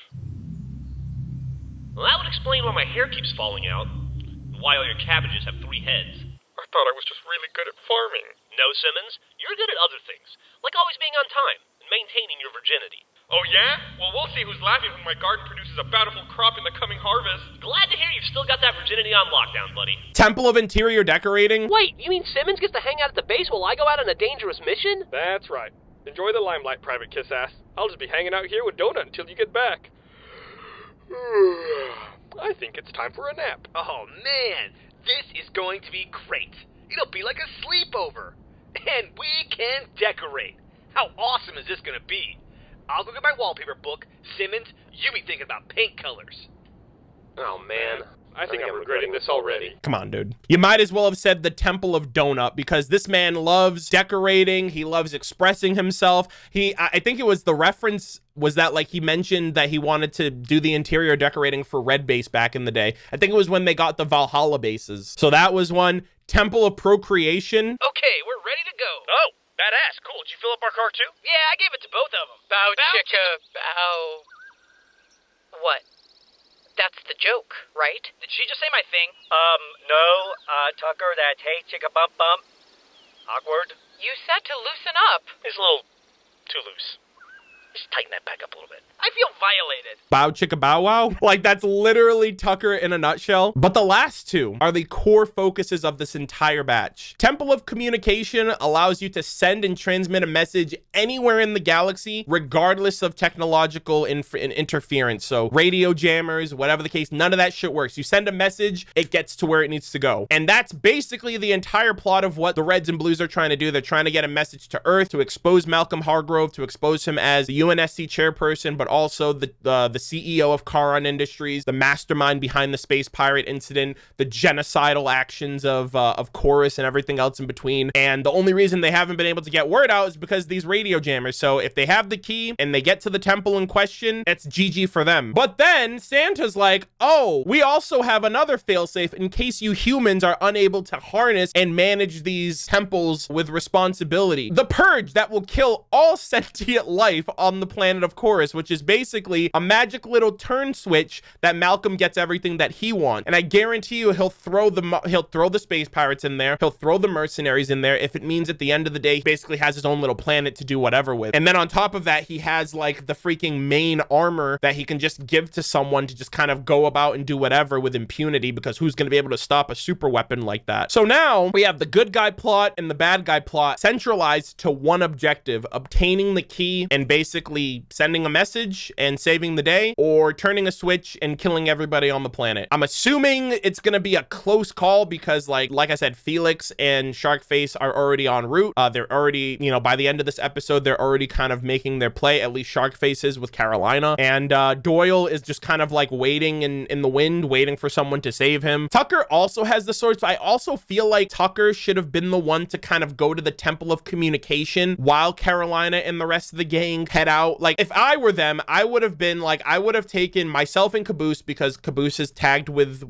C: Well, that would explain why my hair keeps falling out, and why all your cabbages have 3 heads.
K: I thought I was just really good at farming.
C: No, Simmons, you're good at other things, like always being on time and maintaining your virginity.
K: Oh yeah? Well, we'll see who's laughing when my garden produces a bountiful crop in the coming harvest.
C: Glad to hear you've still got that virginity on lockdown, buddy.
A: Temple of Interior Decorating.
C: Wait, you mean Simmons gets to hang out at the base while I go out on a dangerous mission?
K: That's right. Enjoy the limelight, Private Kiss-Ass. I'll just be hanging out here with Donut until you get back. I think it's time for a nap.
C: Oh, man. This is going to be great. It'll be like a sleepover. And we can decorate. How awesome is this going to be? I'll go get my wallpaper book. Simmons, you be thinking about paint colors.
K: Oh, man. I think I'm regretting this already.
A: Come on, dude. You might as well have said the Temple of Donut because this man loves decorating. He loves expressing himself. I think it was the reference was that like he mentioned that he wanted to do the interior decorating for Red Base back in the day. I think it was when they got the Valhalla bases. So that was one. Temple of Procreation.
C: Okay, we're ready to go. Oh, badass. Cool. Did you fill up our car too? Yeah, I gave it to both of them.
H: Bow, chicka, bow. What? That's the joke, right?
C: Did she just say my thing?
L: No, Tucker, that's hey, chicka bump bump. Awkward.
H: You said to loosen up.
C: It's a little too loose. Just tighten that back up a little bit. I feel violated.
A: Bow chicka bow wow. Like that's literally Tucker in a nutshell. But the last two are the core focuses of this entire batch. Temple of Communication allows you to send and transmit a message anywhere in the galaxy, regardless of technological interference. So radio jammers, whatever the case, none of that shit works. You send a message, it gets to where it needs to go. And that's basically the entire plot of what the Reds and Blues are trying to do. They're trying to get a message to Earth to expose Malcolm Hargrove, to expose him as the UNSC chairperson, but also the CEO of Charon Industries, the mastermind behind the space pirate incident, the genocidal actions of Chorus and everything else in between. And the only reason they haven't been able to get word out is because these radio jammers. So if they have the key and they get to the temple in question, it's GG for them. But then Santa's like, oh, we also have another failsafe in case you humans are unable to harness and manage these temples with responsibility. The purge that will kill all sentient life on on the planet of Chorus, which is basically a magic little turn switch that Malcolm gets everything that he wants. And I guarantee you he'll throw the space pirates in there. He'll throw the mercenaries in there if it means at the end of the day he basically has his own little planet to do whatever with. And then on top of that, he has like the freaking main armor that he can just give to someone to just kind of go about and do whatever with impunity, because who's going to be able to stop a super weapon like that? So now we have the good guy plot and the bad guy plot centralized to one objective: obtaining the key and basically sending a message and saving the day, or turning a switch and killing everybody on the planet. I'm assuming it's going to be a close call because like I said, Felix and Sharkface are already en route. They're already, you know, by the end of this episode, they're already kind of making their play, at least Sharkface is with Carolina. And Doyle is just kind of like waiting in the wind, waiting for someone to save him. Tucker also has the sword, so I also feel like Tucker should have been the one to kind of go to the Temple of Communication while Carolina and the rest of the gang head out. Like, if I were them, I would have been like, I would have taken myself and Caboose, because Caboose is tagged with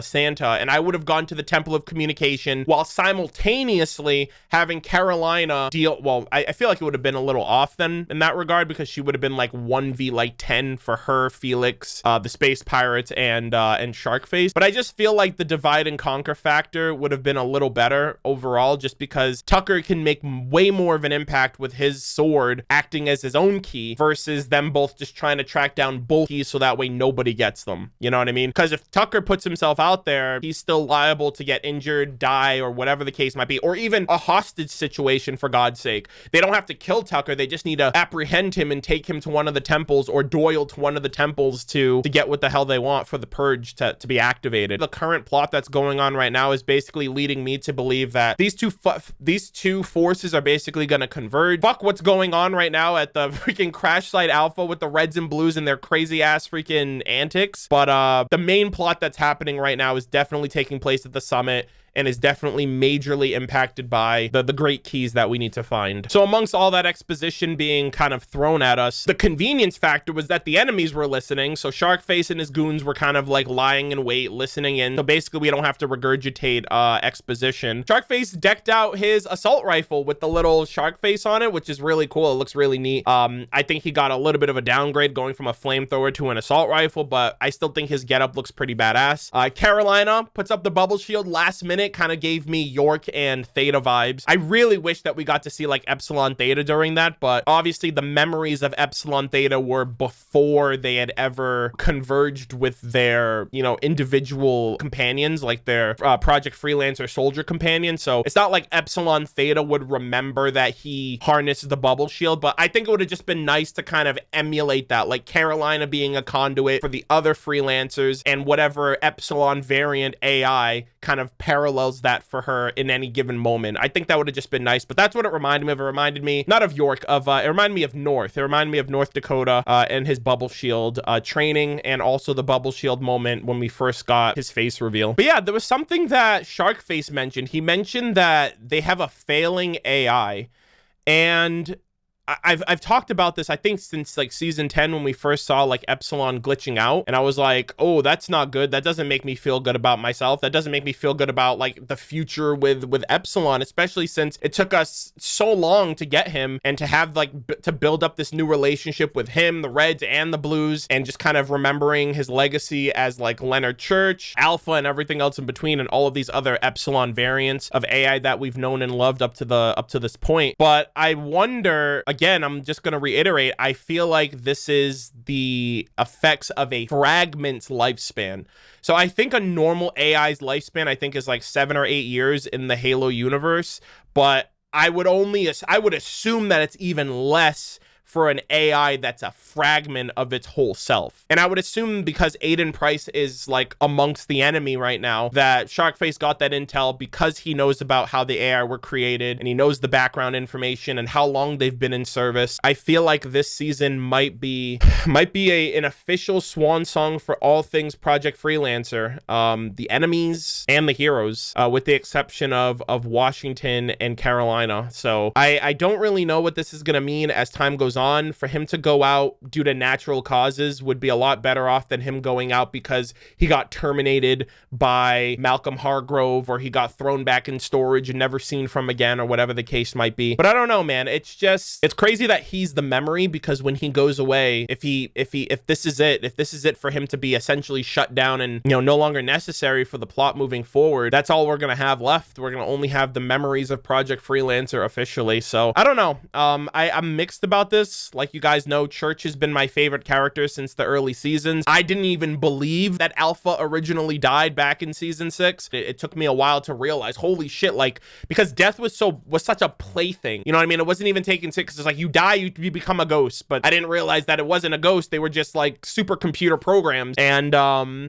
A: Santa, and I would have gone to the Temple of Communication while simultaneously having Carolina deal. Well, I feel like it would have been a little off then in that regard, because she would have been like 1v like 10 for her, Felix, the space pirates, and Sharkface. But I just feel like the divide and conquer factor would have been a little better overall, just because Tucker can make way more of an impact with his sword acting as his own key versus them both just trying to track down both keys so that way nobody gets them. You know what I mean? Because if Tucker puts himself out there, he's still liable to get injured, die, or whatever the case might be, or even a hostage situation, for God's sake. They don't have to kill Tucker, they just need to apprehend him and take him to one of the temples, or Doyle to one of the temples to get what the hell they want for the purge to be activated. The current plot that's going on right now is basically leading me to believe that these two forces are basically going to converge. Fuck what's going on right now at the freaking crash site Alpha with the Reds and Blues and their crazy ass freaking antics. But the main plot that's happening right now is definitely taking place at the summit, and is definitely majorly impacted by the great keys that we need to find. So amongst all that exposition being kind of thrown at us, the convenience factor was that the enemies were listening. So Sharkface and his goons were kind of like lying in wait, listening in. So basically we don't have to regurgitate exposition. Sharkface decked out his assault rifle with the little shark face on it, which is really cool. It looks really neat. I think he got a little bit of a downgrade going from a flamethrower to an assault rifle, but I still think his getup looks pretty badass. Carolina puts up the bubble shield last minute, kind of gave me York and Theta vibes. I really wish that we got to see like Epsilon Theta during that, but obviously the memories of Epsilon Theta were before they had ever converged with their, you know, individual companions, like their Project Freelancer soldier companion. So it's not like Epsilon Theta would remember that he harnessed the bubble shield, but I think it would have just been nice to kind of emulate that, like Carolina being a conduit for the other freelancers, and whatever Epsilon variant AI kind of parallels that for her in any given moment. I think that would have just been nice, but that's what it reminded me of. It reminded me not of York, it reminded me of North. It reminded me of North Dakota and his bubble shield training, and also the bubble shield moment when we first got his face reveal. But yeah, there was something that Sharkface mentioned. He mentioned that they have a failing AI, and I've talked about this, I think, since like season 10 when we first saw like Epsilon glitching out, and I was like, oh, that's not good. That doesn't make me feel good about myself. That doesn't make me feel good about like the future with Epsilon, especially since it took us so long to get him and to have like to build up this new relationship with him, the Reds and the Blues, and just kind of remembering his legacy as like Leonard Church, Alpha, and everything else in between, and all of these other Epsilon variants of AI that we've known and loved up to this point. But I wonder, again, I'm just going to reiterate, I feel like this is the effects of a fragment's lifespan. So I think a normal AI's lifespan, I think, is like 7 or 8 years in the Halo universe, but I would assume that it's even less for an AI that's a fragment of its whole self. And I would assume, because Aiden Price is like amongst the enemy right now, that Sharkface got that intel because he knows about how the AI were created, and he knows the background information and how long they've been in service. I feel like this season might be an official swan song for all things Project Freelancer, the enemies and the heroes, with the exception of Washington and Carolina. So I don't really know what this is going to mean as time goes goes on. For him to go out due to natural causes would be a lot better off than him going out because he got terminated by Malcolm Hargrove, or he got thrown back in storage and never seen from again, or whatever the case might be. But I don't know, man. It's crazy that he's the memory, because when he goes away, if this is it for him to be essentially shut down and, you know, no longer necessary for the plot moving forward, that's all we're gonna have left. We're gonna only have the memories of Project Freelancer officially. So I don't know. I'm mixed about this. Like you guys know, Church has been my favorite character since the early seasons. I didn't even believe that Alpha originally died back in season 6. It took me a while to realize, holy shit, like, because death was such a plaything. You know what I mean? It wasn't even taken sick, because it's like you die, you become a ghost. But I didn't realize that it wasn't a ghost. They were just like supercomputer programs. And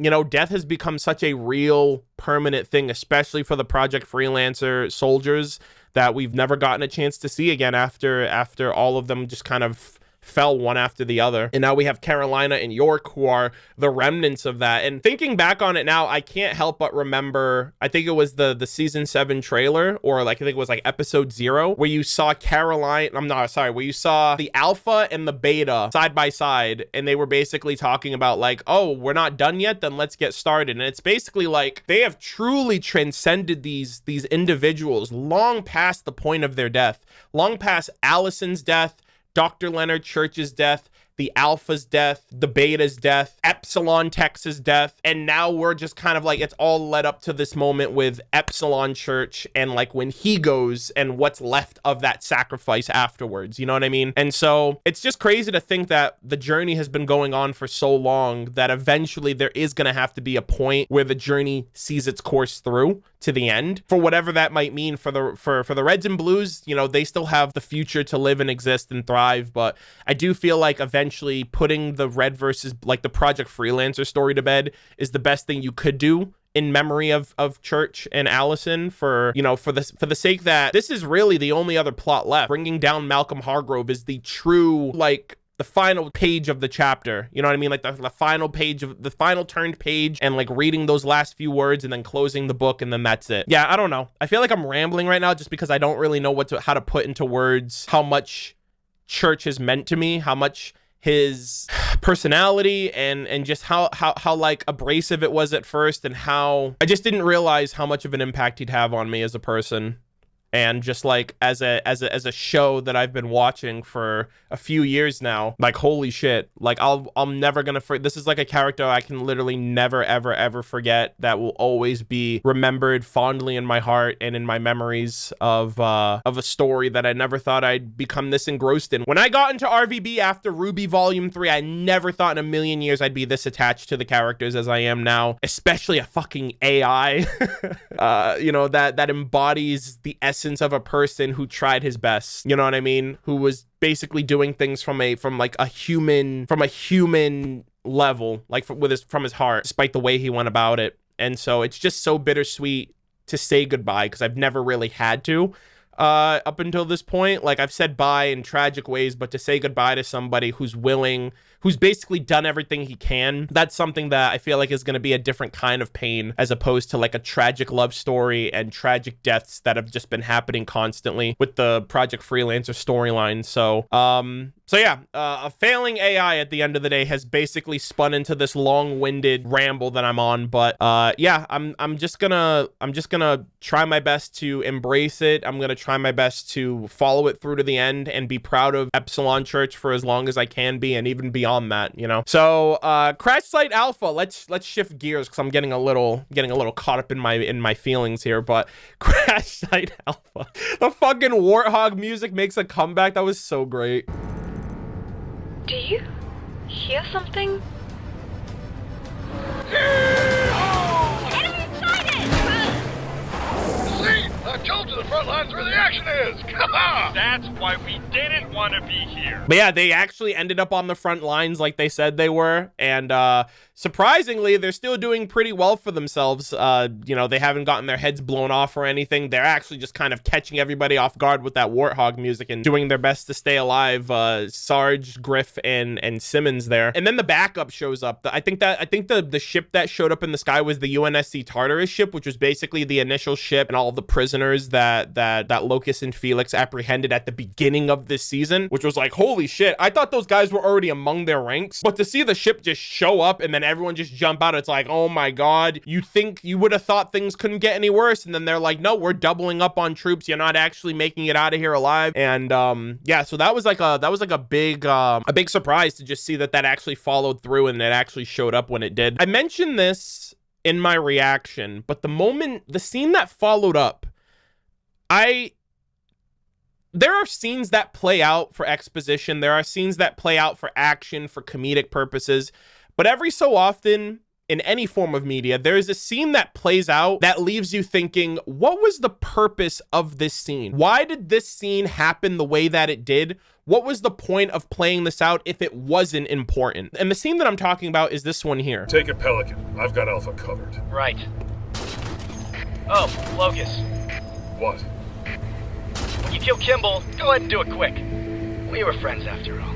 A: you know, death has become such a real permanent thing, especially for the Project Freelancer soldiers, that we've never gotten a chance to see again after all of them just kind of fell one after the other. And now we have Carolina and York, who are the remnants of that. And thinking back on it now, I can't help but remember, I think it was the season 7 trailer, or like I think it was like episode 0, where you saw where you saw the Alpha and the Beta side by side, and they were basically talking about like, oh, we're not done yet, then let's get started. And it's basically like they have truly transcended these individuals long past the point of their death, long past Allison's death, Dr. Leonard Church's death, the Alpha's death, the Beta's death, Epsilon Tech's death, and now we're just kind of like, it's all led up to this moment with Epsilon Church, and like when he goes and what's left of that sacrifice afterwards, you know what I mean? And so it's just crazy to think that the journey has been going on for so long that eventually there is going to have to be a point where the journey sees its course through to the end, for whatever that might mean for the Reds and Blues. You know, they still have the future to live and exist and thrive, but I do feel like eventually putting the Red versus like the Project Freelancer story to bed is the best thing you could do in memory of Church and Allison, for, you know, for the sake that this is really the only other plot left. Bringing down Malcolm Hargrove is the true, like, the final page of the chapter, you know what I mean? Like the final page of the final turned page, and like reading those last few words and then closing the book, and then that's it. Yeah, I don't know. I feel like I'm rambling right now just because I don't really know how to put into words how much Church has meant to me, how much his personality and just how like abrasive it was at first, and how I just didn't realize how much of an impact he'd have on me as a person. And just like as a show that I've been watching for a few years now, like, holy shit, like I'm never gonna this is like a character I can literally never ever forget, that will always be remembered fondly in my heart and in my memories of a story that I never thought I'd become this engrossed in. When I got into RVB after Ruby Volume 3, I never thought in a million years I'd be this attached to the characters as I am now, especially a fucking AI you know, that embodies the essence of a person who tried his best, you know what I mean, who was basically doing things from a human level, like from his heart, despite the way he went about it. And so it's just so bittersweet to say goodbye, because I've never really had to up until this point. Like, I've said bye in tragic ways, but to say goodbye to somebody who's basically done everything he can, that's something that I feel like is going to be a different kind of pain, as opposed to like a tragic love story and tragic deaths that have just been happening constantly with the Project Freelancer storyline. So yeah, a failing AI at the end of the day has basically spun into this long-winded ramble that I'm on. But yeah, I'm just gonna try my best to embrace it. I'm gonna try my best to follow it through to the end and be proud of Epsilon Church for as long as I can be, and even beyond that, you know. So Crash Site Alpha, let's shift gears, because I'm getting a little caught up in my feelings here. But Crash Site Alpha, the fucking Warthog music makes a comeback. That was so great.
D: Do you hear something?
I: See? I told you the front line's where the action is!
K: That's why we didn't want to be here.
A: But yeah, they actually ended up on the front lines like they said they were, and surprisingly, they're still doing pretty well for themselves. You know, they haven't gotten their heads blown off or anything. They're actually just kind of catching everybody off guard with that Warthog music and doing their best to stay alive. Sarge, Griff, and Simmons there. And then the backup shows up. I think the ship that showed up in the sky was the UNSC Tartarus ship, which was basically the initial ship and all the prisoners prisoners that Locust and Felix apprehended at the beginning of this season, which was like, holy shit. I thought those guys were already among their ranks, but to see the ship just show up and then everyone just jump out, it's like, oh my God, you would have thought things couldn't get any worse. And then they're like, no, we're doubling up on troops. You're not actually making it out of here alive. And yeah, so that was like a big surprise to just see that actually followed through and it actually showed up when it did. I mentioned this in my reaction, but the scene that followed up, there are scenes that play out for exposition. There are scenes that play out for action, for comedic purposes. But every so often, in any form of media, there is a scene that plays out that leaves you thinking, what was the purpose of this scene? Why did this scene happen the way that it did? What was the point of playing this out if it wasn't important? And the scene that I'm talking about is this one here.
G: Take it, Pelican. I've got Alpha covered.
C: Right. Oh, Locust.
G: What?
C: When you kill Kimball, go ahead and do it quick. We were friends after all.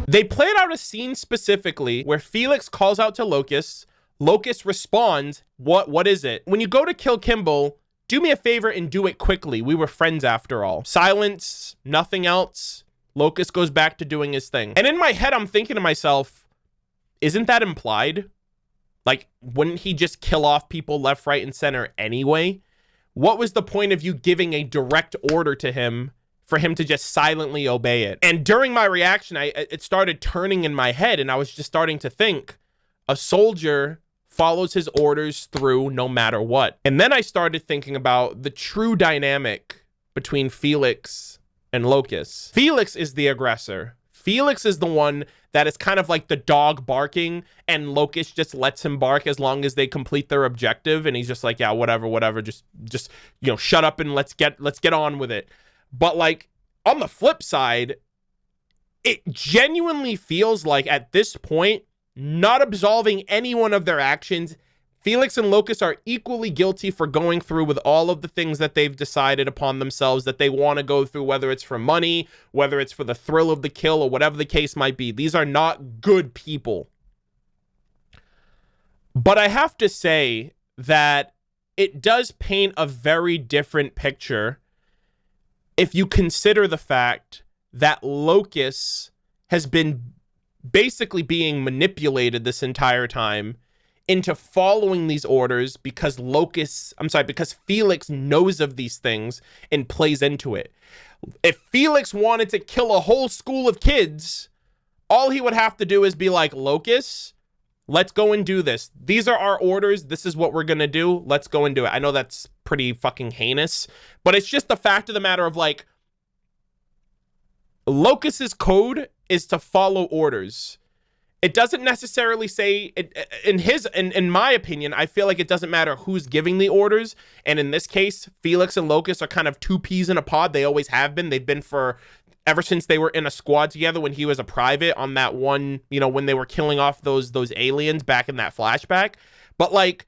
A: They played out a scene specifically where Felix calls out to Locust. Locust responds, what is it? When you go to kill Kimball, do me a favor and do it quickly. We were friends after all. Silence, nothing else. Locust goes back to doing his thing. And in my head, I'm thinking to myself, isn't that implied? Like, wouldn't he just kill off people left, right, and center anyway? What was the point of you giving a direct order to him for him to just silently obey it? And during my reaction, it started turning in my head, and I was just starting to think, a soldier follows his orders through no matter what. And then I started thinking about the true dynamic between Felix and Locust. Felix is the aggressor. Felix is the one that is kind of like the dog barking, and Locust just lets him bark as long as they complete their objective. And he's just like, yeah, whatever, just, you know, shut up and let's get on with it. But like on the flip side, it genuinely feels like at this point, not absolving anyone of their actions, Felix and Locust are equally guilty for going through with all of the things that they've decided upon themselves that they want to go through, whether it's for money, whether it's for the thrill of the kill, or whatever the case might be. These are not good people. But I have to say that it does paint a very different picture if you consider the fact that Locust has been basically being manipulated this entire time into following these orders because Felix knows of these things and plays into it. If Felix wanted to kill a whole school of kids, all he would have to do is be like, Locust, let's go and do this. These are our orders. This is what we're going to do. Let's go and do it. I know that's pretty fucking heinous, but it's just the fact of the matter of like, Locust's code is to follow orders. It doesn't necessarily say in my opinion, I feel like it doesn't matter who's giving the orders. And in this case, Felix and Locust are kind of two peas in a pod. They always have been. They've been ever since they were in a squad together when he was a private on that one, you know, when they were killing off those aliens back in that flashback. But like,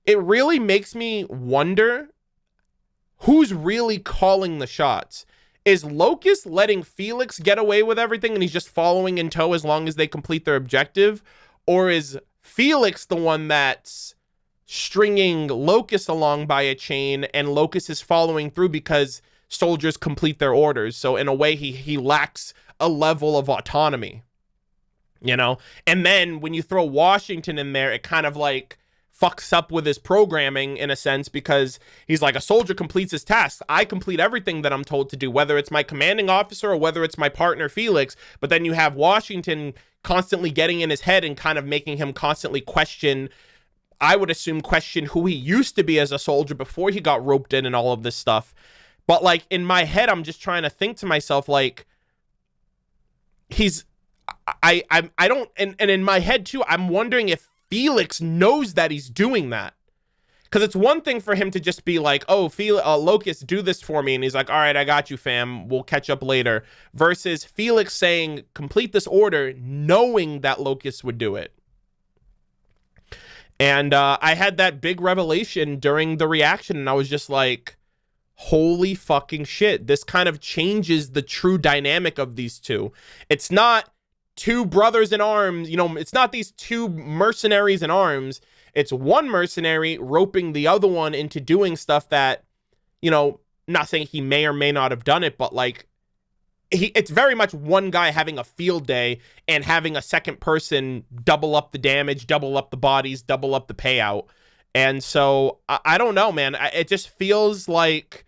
A: it really makes me wonder who's really calling the shots. Is Locust letting Felix get away with everything and he's just following in tow as long as they complete their objective? Or is Felix the one that's stringing Locust along by a chain and Locust is following through because soldiers complete their orders? So in a way, he lacks a level of autonomy, you know? And then when you throw Washington in there, it kind of like fucks up with his programming in a sense, because he's like, a soldier completes his task. I complete everything that I'm told to do, whether it's my commanding officer or whether it's my partner Felix. But then you have Washington constantly getting in his head and kind of making him constantly question, I would assume question who he used to be as a soldier before he got roped in and all of this stuff. But like in my head, I'm just trying to think to myself, like, I don't, and in my head too, I'm wondering if Felix knows that he's doing that. Because it's one thing for him to just be like, oh, Locust, do this for me. And he's like, all right, I got you, fam. We'll catch up later. Versus Felix saying, complete this order, knowing that Locust would do it. And I had that big revelation during the reaction. And I was just like, holy fucking shit. This kind of changes the true dynamic of these two. It's not two brothers in arms, you know, it's not these two mercenaries in arms. it's one mercenary roping the other one into doing stuff that, you know, not saying he may or may not have done it, but like, it's very much one guy having a field day and having a second person double up the damage, double up the bodies, double up the payout. And so I don't know, man. It just feels like,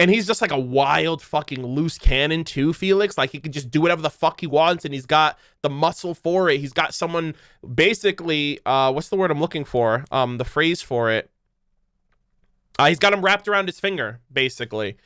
A: and he's just like a wild fucking loose cannon too, Felix. Like, he could just do whatever the fuck he wants, and he's got the muscle for it. He's got someone basically, what's the word I'm looking for? The phrase for it. He's got him wrapped around his finger, basically.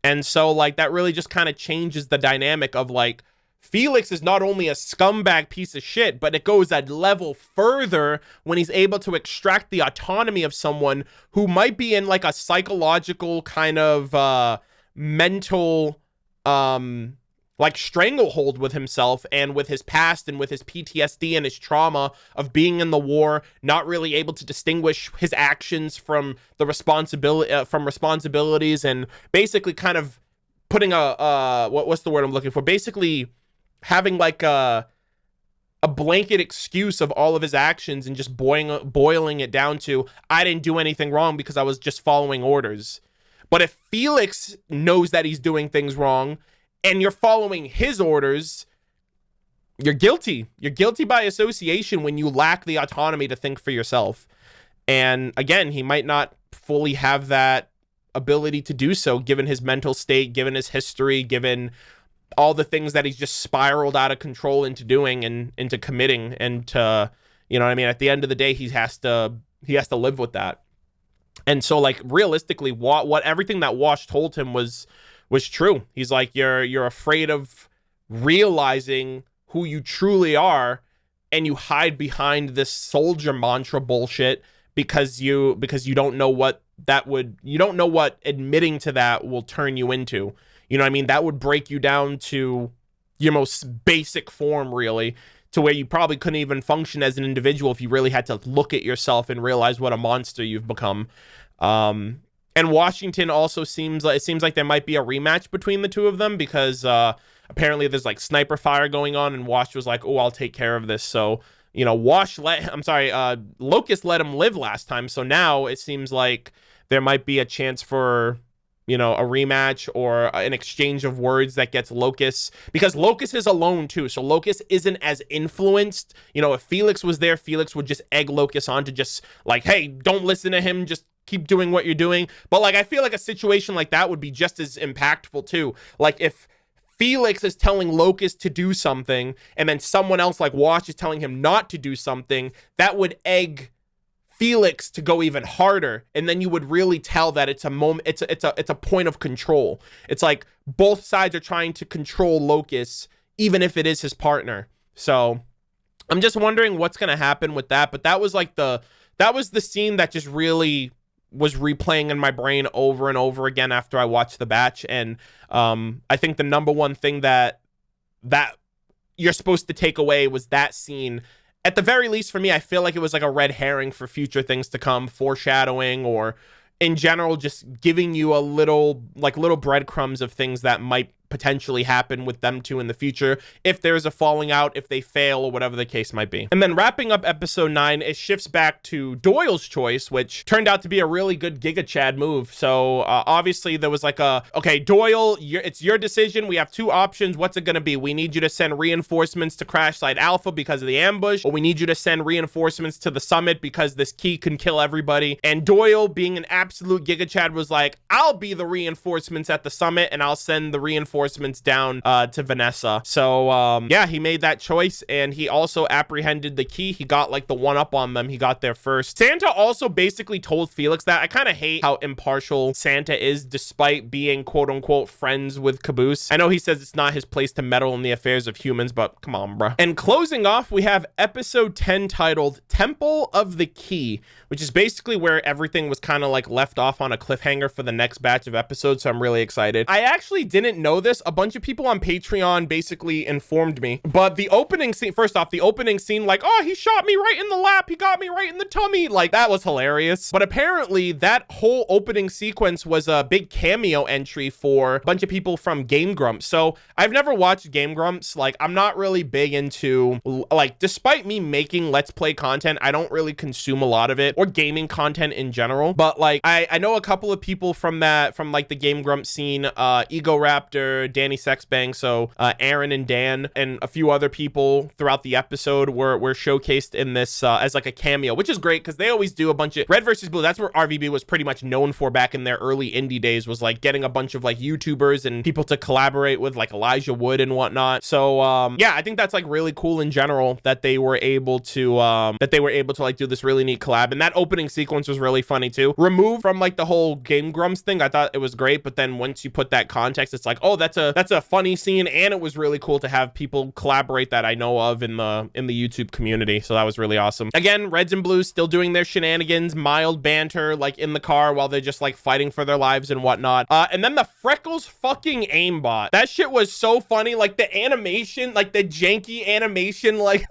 A: And so, like, that really just kind of changes the dynamic of, like, Felix is not only a scumbag piece of shit, but it goes a level further when he's able to extract the autonomy of someone who might be in, like, a psychological kind of mental, like, stranglehold with himself and with his past and with his PTSD and his trauma of being in the war, not really able to distinguish his actions from the responsibilities, and basically kind of putting what's the word I'm looking for? Basically having like a blanket excuse of all of his actions and just boiling it down to, I didn't do anything wrong because I was just following orders. But if Felix knows that he's doing things wrong and you're following his orders, you're guilty. You're guilty by association when you lack the autonomy to think for yourself. And again, he might not fully have that ability to do so, given his mental state, given his history, given all the things that he's just spiraled out of control into doing and into committing. And to, you know what I mean? At the end of the day, he has to live with that. And so, like, realistically, what everything that Wash told him was true. He's like, you're afraid of realizing who you truly are, and you hide behind this soldier mantra bullshit because you don't know what admitting to that will turn you into. You know what I mean? That would break you down to your most basic form, really, to where you probably couldn't even function as an individual if you really had to look at yourself and realize what a monster you've become. And Washington also seems like there might be a rematch between the two of them, because apparently there's like sniper fire going on, and Wash was like, oh, I'll take care of this. So, you know, Locust let him live last time. So now it seems like there might be a chance for, you know, a rematch or an exchange of words that gets Locust, because Locust is alone too. So Locust isn't as influenced. You know, if Felix was there, Felix would just egg Locust on to just like, hey, don't listen to him. Just keep doing what you're doing. But like, I feel like a situation like that would be just as impactful too. Like if Felix is telling Locust to do something and then someone else like Wash is telling him not to do something, that would egg Felix to go even harder, and then you would really tell that it's a moment, it's a point of control. It's like both sides are trying to control Locust, even if it is his partner. So I'm just wondering what's gonna happen with that. But that was the scene that just really was replaying in my brain over and over again after I watched the batch. And I think the number one thing that you're supposed to take away was that scene. At the very least, for me, I feel like it was like a red herring for future things to come, foreshadowing, or in general, just giving you a little breadcrumbs of things that might potentially happen with them two in the future, if there's a falling out, if they fail, or whatever the case might be. And then wrapping up episode 9, it shifts back to Doyle's choice, which turned out to be a really good Giga Chad move. So obviously there was like okay, Doyle, it's your decision. We have two options. What's it going to be? We need you to send reinforcements to Crash Site Alpha because of the ambush, or we need you to send reinforcements to the summit because this key can kill everybody. And Doyle, being an absolute Giga Chad, was like, I'll be the reinforcements at the summit, and I'll send the reinforcements down to Vanessa. So yeah, he made that choice, and he also apprehended the key. He got like the one up on them. He got there first. Santa also basically told Felix that. I kind of hate how impartial Santa is, despite being quote unquote friends with Caboose. I know he says it's not his place to meddle in the affairs of humans, but come on, bruh. And closing off, we have episode 10 titled Temple of the Key, which is basically where everything was kind of like left off on a cliffhanger for the next batch of episodes. So I'm really excited. I actually didn't know this this, a bunch of people on Patreon basically informed me. But the opening scene, first off, the opening scene, like, oh, he shot me right in the lap. He got me right in the tummy. Like, that was hilarious. But apparently that whole opening sequence was a big cameo entry for a bunch of people from Game Grumps. So I've never watched Game Grumps. Like, I'm not really big into, like, despite me making Let's Play content, I don't really consume a lot of it, or gaming content in general. But like, I know a couple of people from like the Game Grumps scene, Ego Raptor, Danny Sexbang, so Aaron and Dan, and a few other people throughout the episode were showcased in this as like a cameo, which is great because they always do a bunch of Red versus Blue. That's where RVB was pretty much known for back in their early indie days, was like getting a bunch of like YouTubers and people to collaborate with, like Elijah Wood and whatnot. So yeah, I think that's like really cool in general that they were able to like do this really neat collab. And that opening sequence was really funny too. Removed from like the whole Game Grumps thing, I thought it was great, but then once you put that context, it's like, oh, that's a funny scene, and it was really cool to have people collaborate that I know of in the YouTube community. So that was really awesome. Again, Reds and Blues still doing their shenanigans, mild banter like in the car while they're just like fighting for their lives and whatnot. And then the Freckles fucking aimbot. That shit was so funny. Like the animation, like the janky animation, like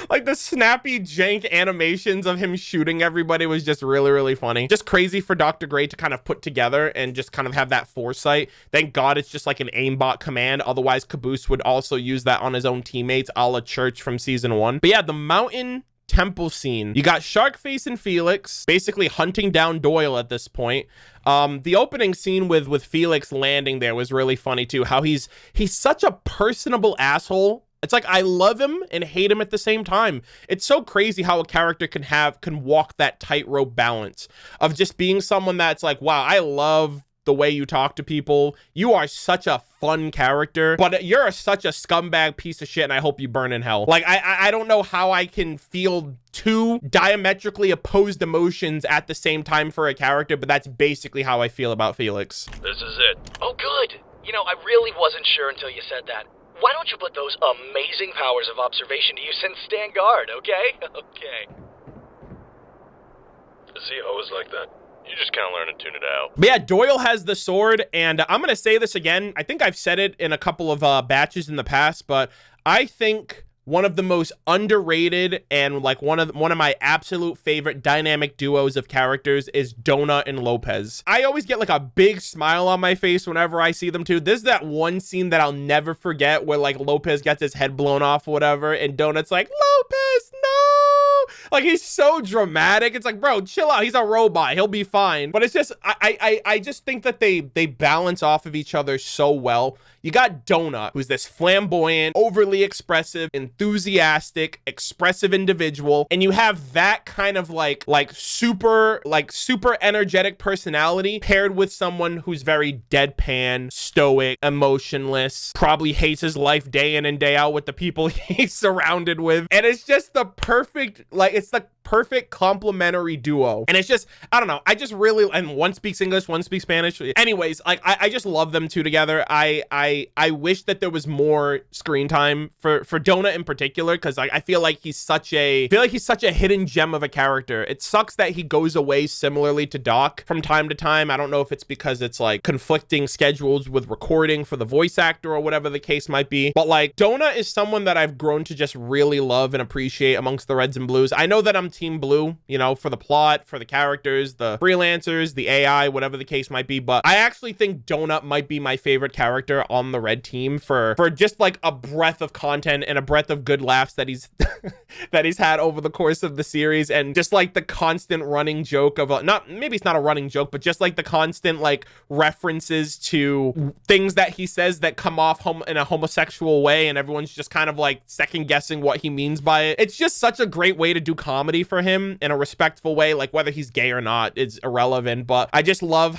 A: like the snappy jank animations of him shooting everybody was just really, really funny. Just crazy for Dr. Gray to kind of put together and just kind of have that foresight. Thank God it's just like an aimbot command. Otherwise, Caboose would also use that on his own teammates, a la Church from season 1. But yeah, the mountain temple scene. You got Sharkface and Felix basically hunting down Doyle at this point. The opening scene with Felix landing there was really funny too. How he's such a personable asshole. It's like I love him and hate him at the same time. It's so crazy how a character can walk that tightrope balance of just being someone that's like, wow, I love the way you talk to people. You are such a fun character, but you're such a scumbag piece of shit, and I hope you burn in hell. Like, I don't know how I can feel two diametrically opposed emotions at the same time for a character, but that's basically how I feel about Felix.
B: This is it.
C: Oh, good. You know, I really wasn't sure until you said that. Why don't you put those amazing powers of observation to use and stand guard, okay? Okay.
B: See, always like that. You just kind of learn to tune it out.
A: But yeah, Doyle has the sword, and I'm going to say this again. I think I've said it in a couple of batches in the past, but I think one of the most underrated and like one of my absolute favorite dynamic duos of characters is Donut and Lopez. I always get like a big smile on my face whenever I see them too. There's that one scene that I'll never forget where like Lopez gets his head blown off or whatever, and Donut's like, Lopez, no! Like, he's so dramatic. It's like, bro, chill out. He's a robot. He'll be fine. But it's just, I just think that they balance off of each other so well. You got Donut, who's this flamboyant, overly expressive, enthusiastic, expressive individual, and you have that kind of like super energetic personality paired with someone who's very deadpan, stoic, emotionless, probably hates his life day in and day out with the people he's surrounded with. And it's just the perfect, like, it's the perfect complementary duo. And it's just, I don't know, I just really, and one speaks English, one speaks Spanish. Anyways, like, I just love them two together. I wish that there was more screen time for Donut in particular, because I feel like he's such a hidden gem of a character. It sucks that he goes away similarly to Doc from time to time. I don't know if it's because it's like conflicting schedules with recording for the voice actor or whatever the case might be. But like, Donut is someone that I've grown to just really love and appreciate amongst the Reds and Blues. I know that I'm Team Blue, you know, for the plot, for the characters, the freelancers, the AI, whatever the case might be, but I actually think Donut might be my favorite character on the Red team for just like a breadth of content and a breadth of good laughs that he's that he's had over the course of the series, and just like the constant running joke of maybe it's not a running joke, but just like the constant like references to things that he says that come off in a homosexual way, and everyone's just kind of like second guessing what he means by it. It's just such a great way to do comedy for him in a respectful way. Like, whether he's gay or not is irrelevant, but I just love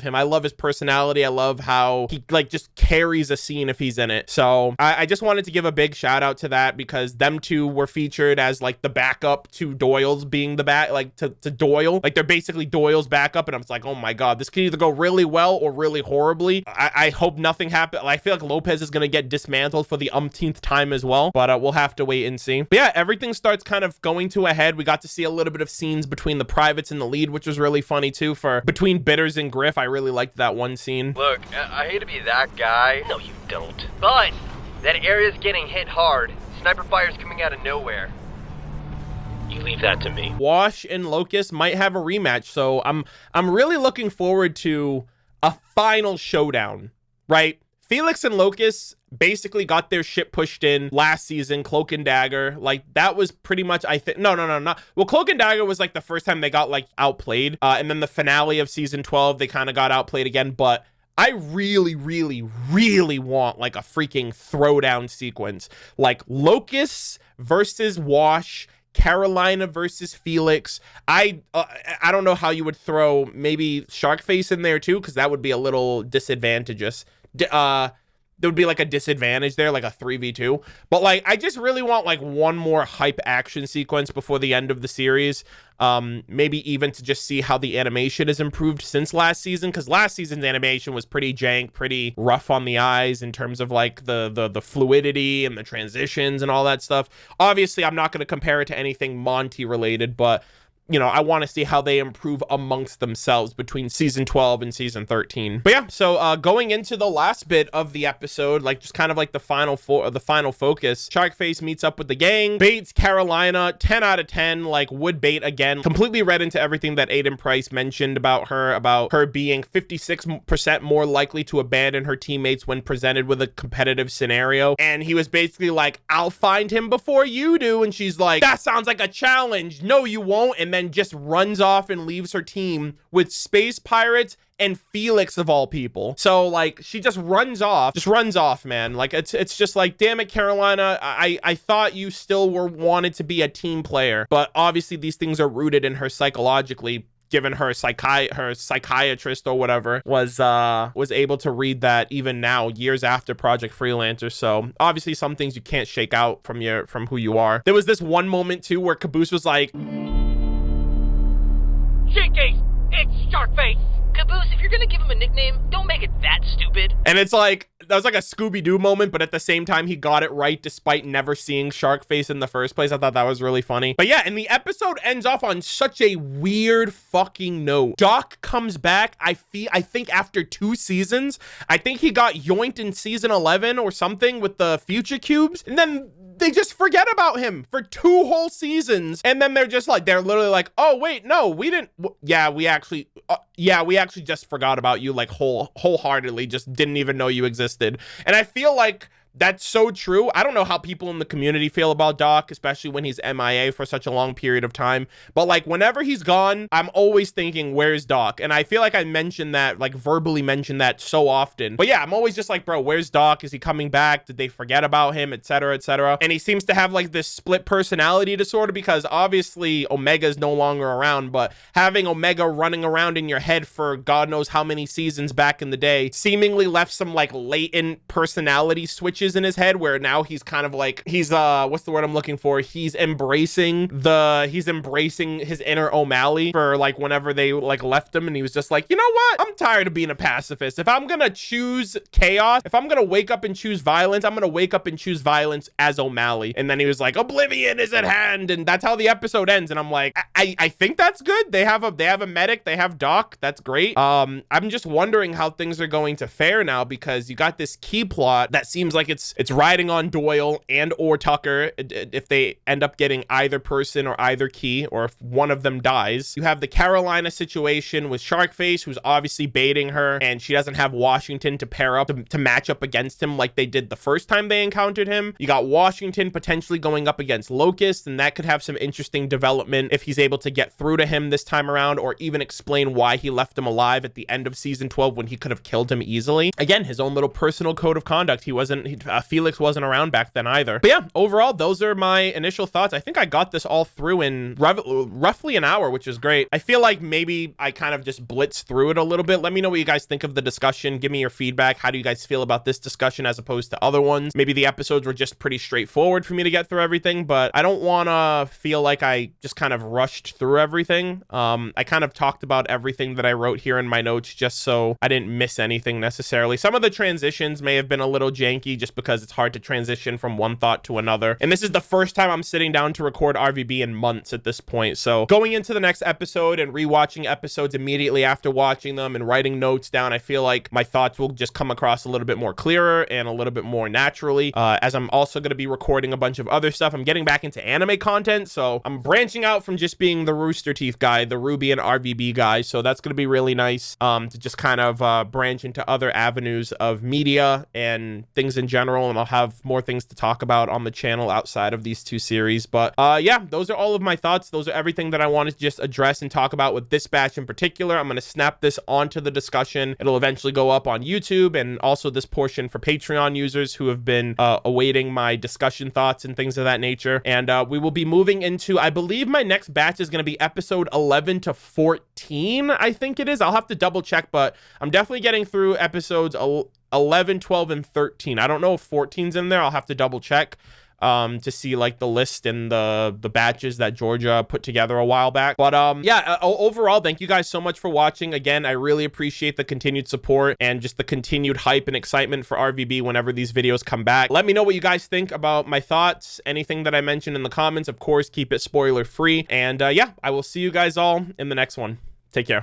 A: him. I love his personality. I love how he like just carries a scene if he's in it. So I just wanted to give a big shout out to that, because them two were featured as like the backup to Doyle's being the to Doyle. Like, they're basically Doyle's backup, and I'm just like, oh my God, this could either go really well or really horribly. I hope nothing happens. I feel like Lopez is going to get dismantled for the umpteenth time as well, but we'll have to wait and see. But yeah, everything starts kind of going to a head. We got to see a little bit of scenes between the privates and the lead, which was really funny too, between Bitters Anders and Griff. I really liked that one scene.
N: Look, I hate to be that guy.
C: No, you don't.
N: But that area's getting hit hard. Sniper fire's coming out of nowhere.
C: You leave that to me.
A: Wash and Locust might have a rematch, so I'm really looking forward to a final showdown, right? Felix and Locust basically got their shit pushed in last season, Cloak and Dagger. Like, that was pretty much, I think, no. Well, Cloak and Dagger was like the first time they got like outplayed. And then the finale of season 12, they kind of got outplayed again. But I really, really, really want like a freaking throwdown sequence. Like Locust versus Wash, Carolina versus Felix. I don't know how you would throw maybe Sharkface in there too, because that would be a little disadvantageous. There would be like a disadvantage there, like a 3v2. But like, I just really want like one more hype action sequence before the end of the series. Maybe even to just see how the animation has improved since last season, because last season's animation was pretty jank, pretty rough on the eyes in terms of like the fluidity and the transitions and all that stuff. Obviously, I'm not going to compare it to anything Monty related, but you know, I want to see how they improve amongst themselves between season 12 and season 13. But yeah, so going into the last bit of the episode, like just kind of like the final focus, Sharkface meets up with the gang, baits Carolina, 10 out of 10, like would bait again. Completely read into everything that Aiden Price mentioned about her being 56% more likely to abandon her teammates when presented with a competitive scenario. And he was basically like, I'll find him before you do. And she's like, that sounds like a challenge. No, you won't. And then just runs off and leaves her team with space pirates and Felix of all people. So like, she just runs off, man. Like, it's just like, damn it, Carolina, I thought you still wanted to be a team player, but obviously these things are rooted in her psychologically, given her psychiatrist or whatever was able to read that even now, years after Project Freelancer. So obviously some things you can't shake out from who you are. There was this one moment too where Caboose was like,
C: Jinkies, it's Sharkface. Caboose, if you're gonna give him a nickname, don't make it that stupid.
A: And it's like, that was like a Scooby-Doo moment, but at the same time, he got it right despite never seeing Sharkface in the first place. I thought that was really funny. But yeah, and the episode ends off on such a weird fucking note. Doc comes back, I think after 2 seasons. I think he got yoinked in season 11 or something with the future cubes. And then they just forget about him for 2 whole seasons. And then they're literally like, oh, wait, no, we didn't. We actually just forgot about you, like wholeheartedly, just didn't even know you existed. And I feel like that's so true. I don't know how people in the community feel about Doc, especially when he's MIA for such a long period of time. But like, whenever he's gone, I'm always thinking, where's Doc? And I feel like I mentioned that, like verbally mentioned that so often. But yeah, I'm always just like, bro, where's Doc? Is he coming back? Did they forget about him? Etc., etc. And he seems to have like this split personality disorder, because obviously Omega is no longer around, but having Omega running around in your head for God knows how many seasons back in the day seemingly left some like latent personality switches in his head, where now he's kind of like, he's what's the word I'm looking for? He's embracing his inner O'Malley for like whenever they like left him, and he was just like, you know what? I'm tired of being a pacifist. If I'm gonna choose chaos, if I'm gonna wake up and choose violence, I'm gonna wake up and choose violence as O'Malley. And then he was like, oblivion is at hand, and that's how the episode ends. And I'm like, I think that's good. They have a medic, they have Doc, that's great. I'm just wondering how things are going to fare now, because you got this key plot that seems like it's riding on Doyle and or Tucker if they end up getting either person or either key, or if one of them dies. You have the Carolina situation with Sharkface, who's obviously baiting her, and she doesn't have Washington to pair up to match up against him like they did the first time they encountered him. You got Washington potentially going up against Locust, and that could have some interesting development if he's able to get through to him this time around, or even explain why he left him alive at the end of season 12 when he could have killed him easily. Again, his own little personal code of conduct. Felix wasn't around back then either. But yeah, overall, those are my initial thoughts. I think I got this all through in roughly an hour, which is great. I feel like maybe I kind of just blitzed through it a little bit. Let me know what you guys think of the discussion. Give me your feedback. How do you guys feel about this discussion as opposed to other ones? Maybe the episodes were just pretty straightforward for me to get through everything, but I don't want to feel like I just kind of rushed through everything. I kind of talked about everything that I wrote here in my notes just so I didn't miss anything necessarily. Some of the transitions may have been a little janky just just because it's hard to transition from one thought to another. And this is the first time I'm sitting down to record RVB in months at this point. So going into the next episode and rewatching episodes immediately after watching them and writing notes down, I feel like my thoughts will just come across a little bit more clearer and a little bit more naturally. As I'm also going to be recording a bunch of other stuff. I'm getting back into anime content, so I'm branching out from just being the Rooster Teeth guy, the Ruby and RVB guy. So that's going to be really nice to just kind of branch into other avenues of media and things in general, and I'll have more things to talk about on the channel outside of these two series. But yeah, those are all of my thoughts. Those are everything that I wanted to just address and talk about with this batch in particular. I'm going to snap this onto the discussion. It'll eventually go up on YouTube, and also this portion for Patreon users who have been awaiting my discussion thoughts and things of that nature. And we will be moving into, I believe my next batch is going to be episode 11 to 14, I think it is. I'll have to double check, but I'm definitely getting through episodes 11, 12, and 13. I don't know if 14's in there. I'll have to double check to see like the list and the batches that Georgia put together a while back. But yeah, overall, thank you guys so much for watching. Again, I really appreciate the continued support and just the continued hype and excitement for RVB whenever these videos come back. Let me know what you guys think about my thoughts, anything that I mentioned in the comments. Of course, keep it spoiler free. And yeah, I will see you guys all in the next one. Take care.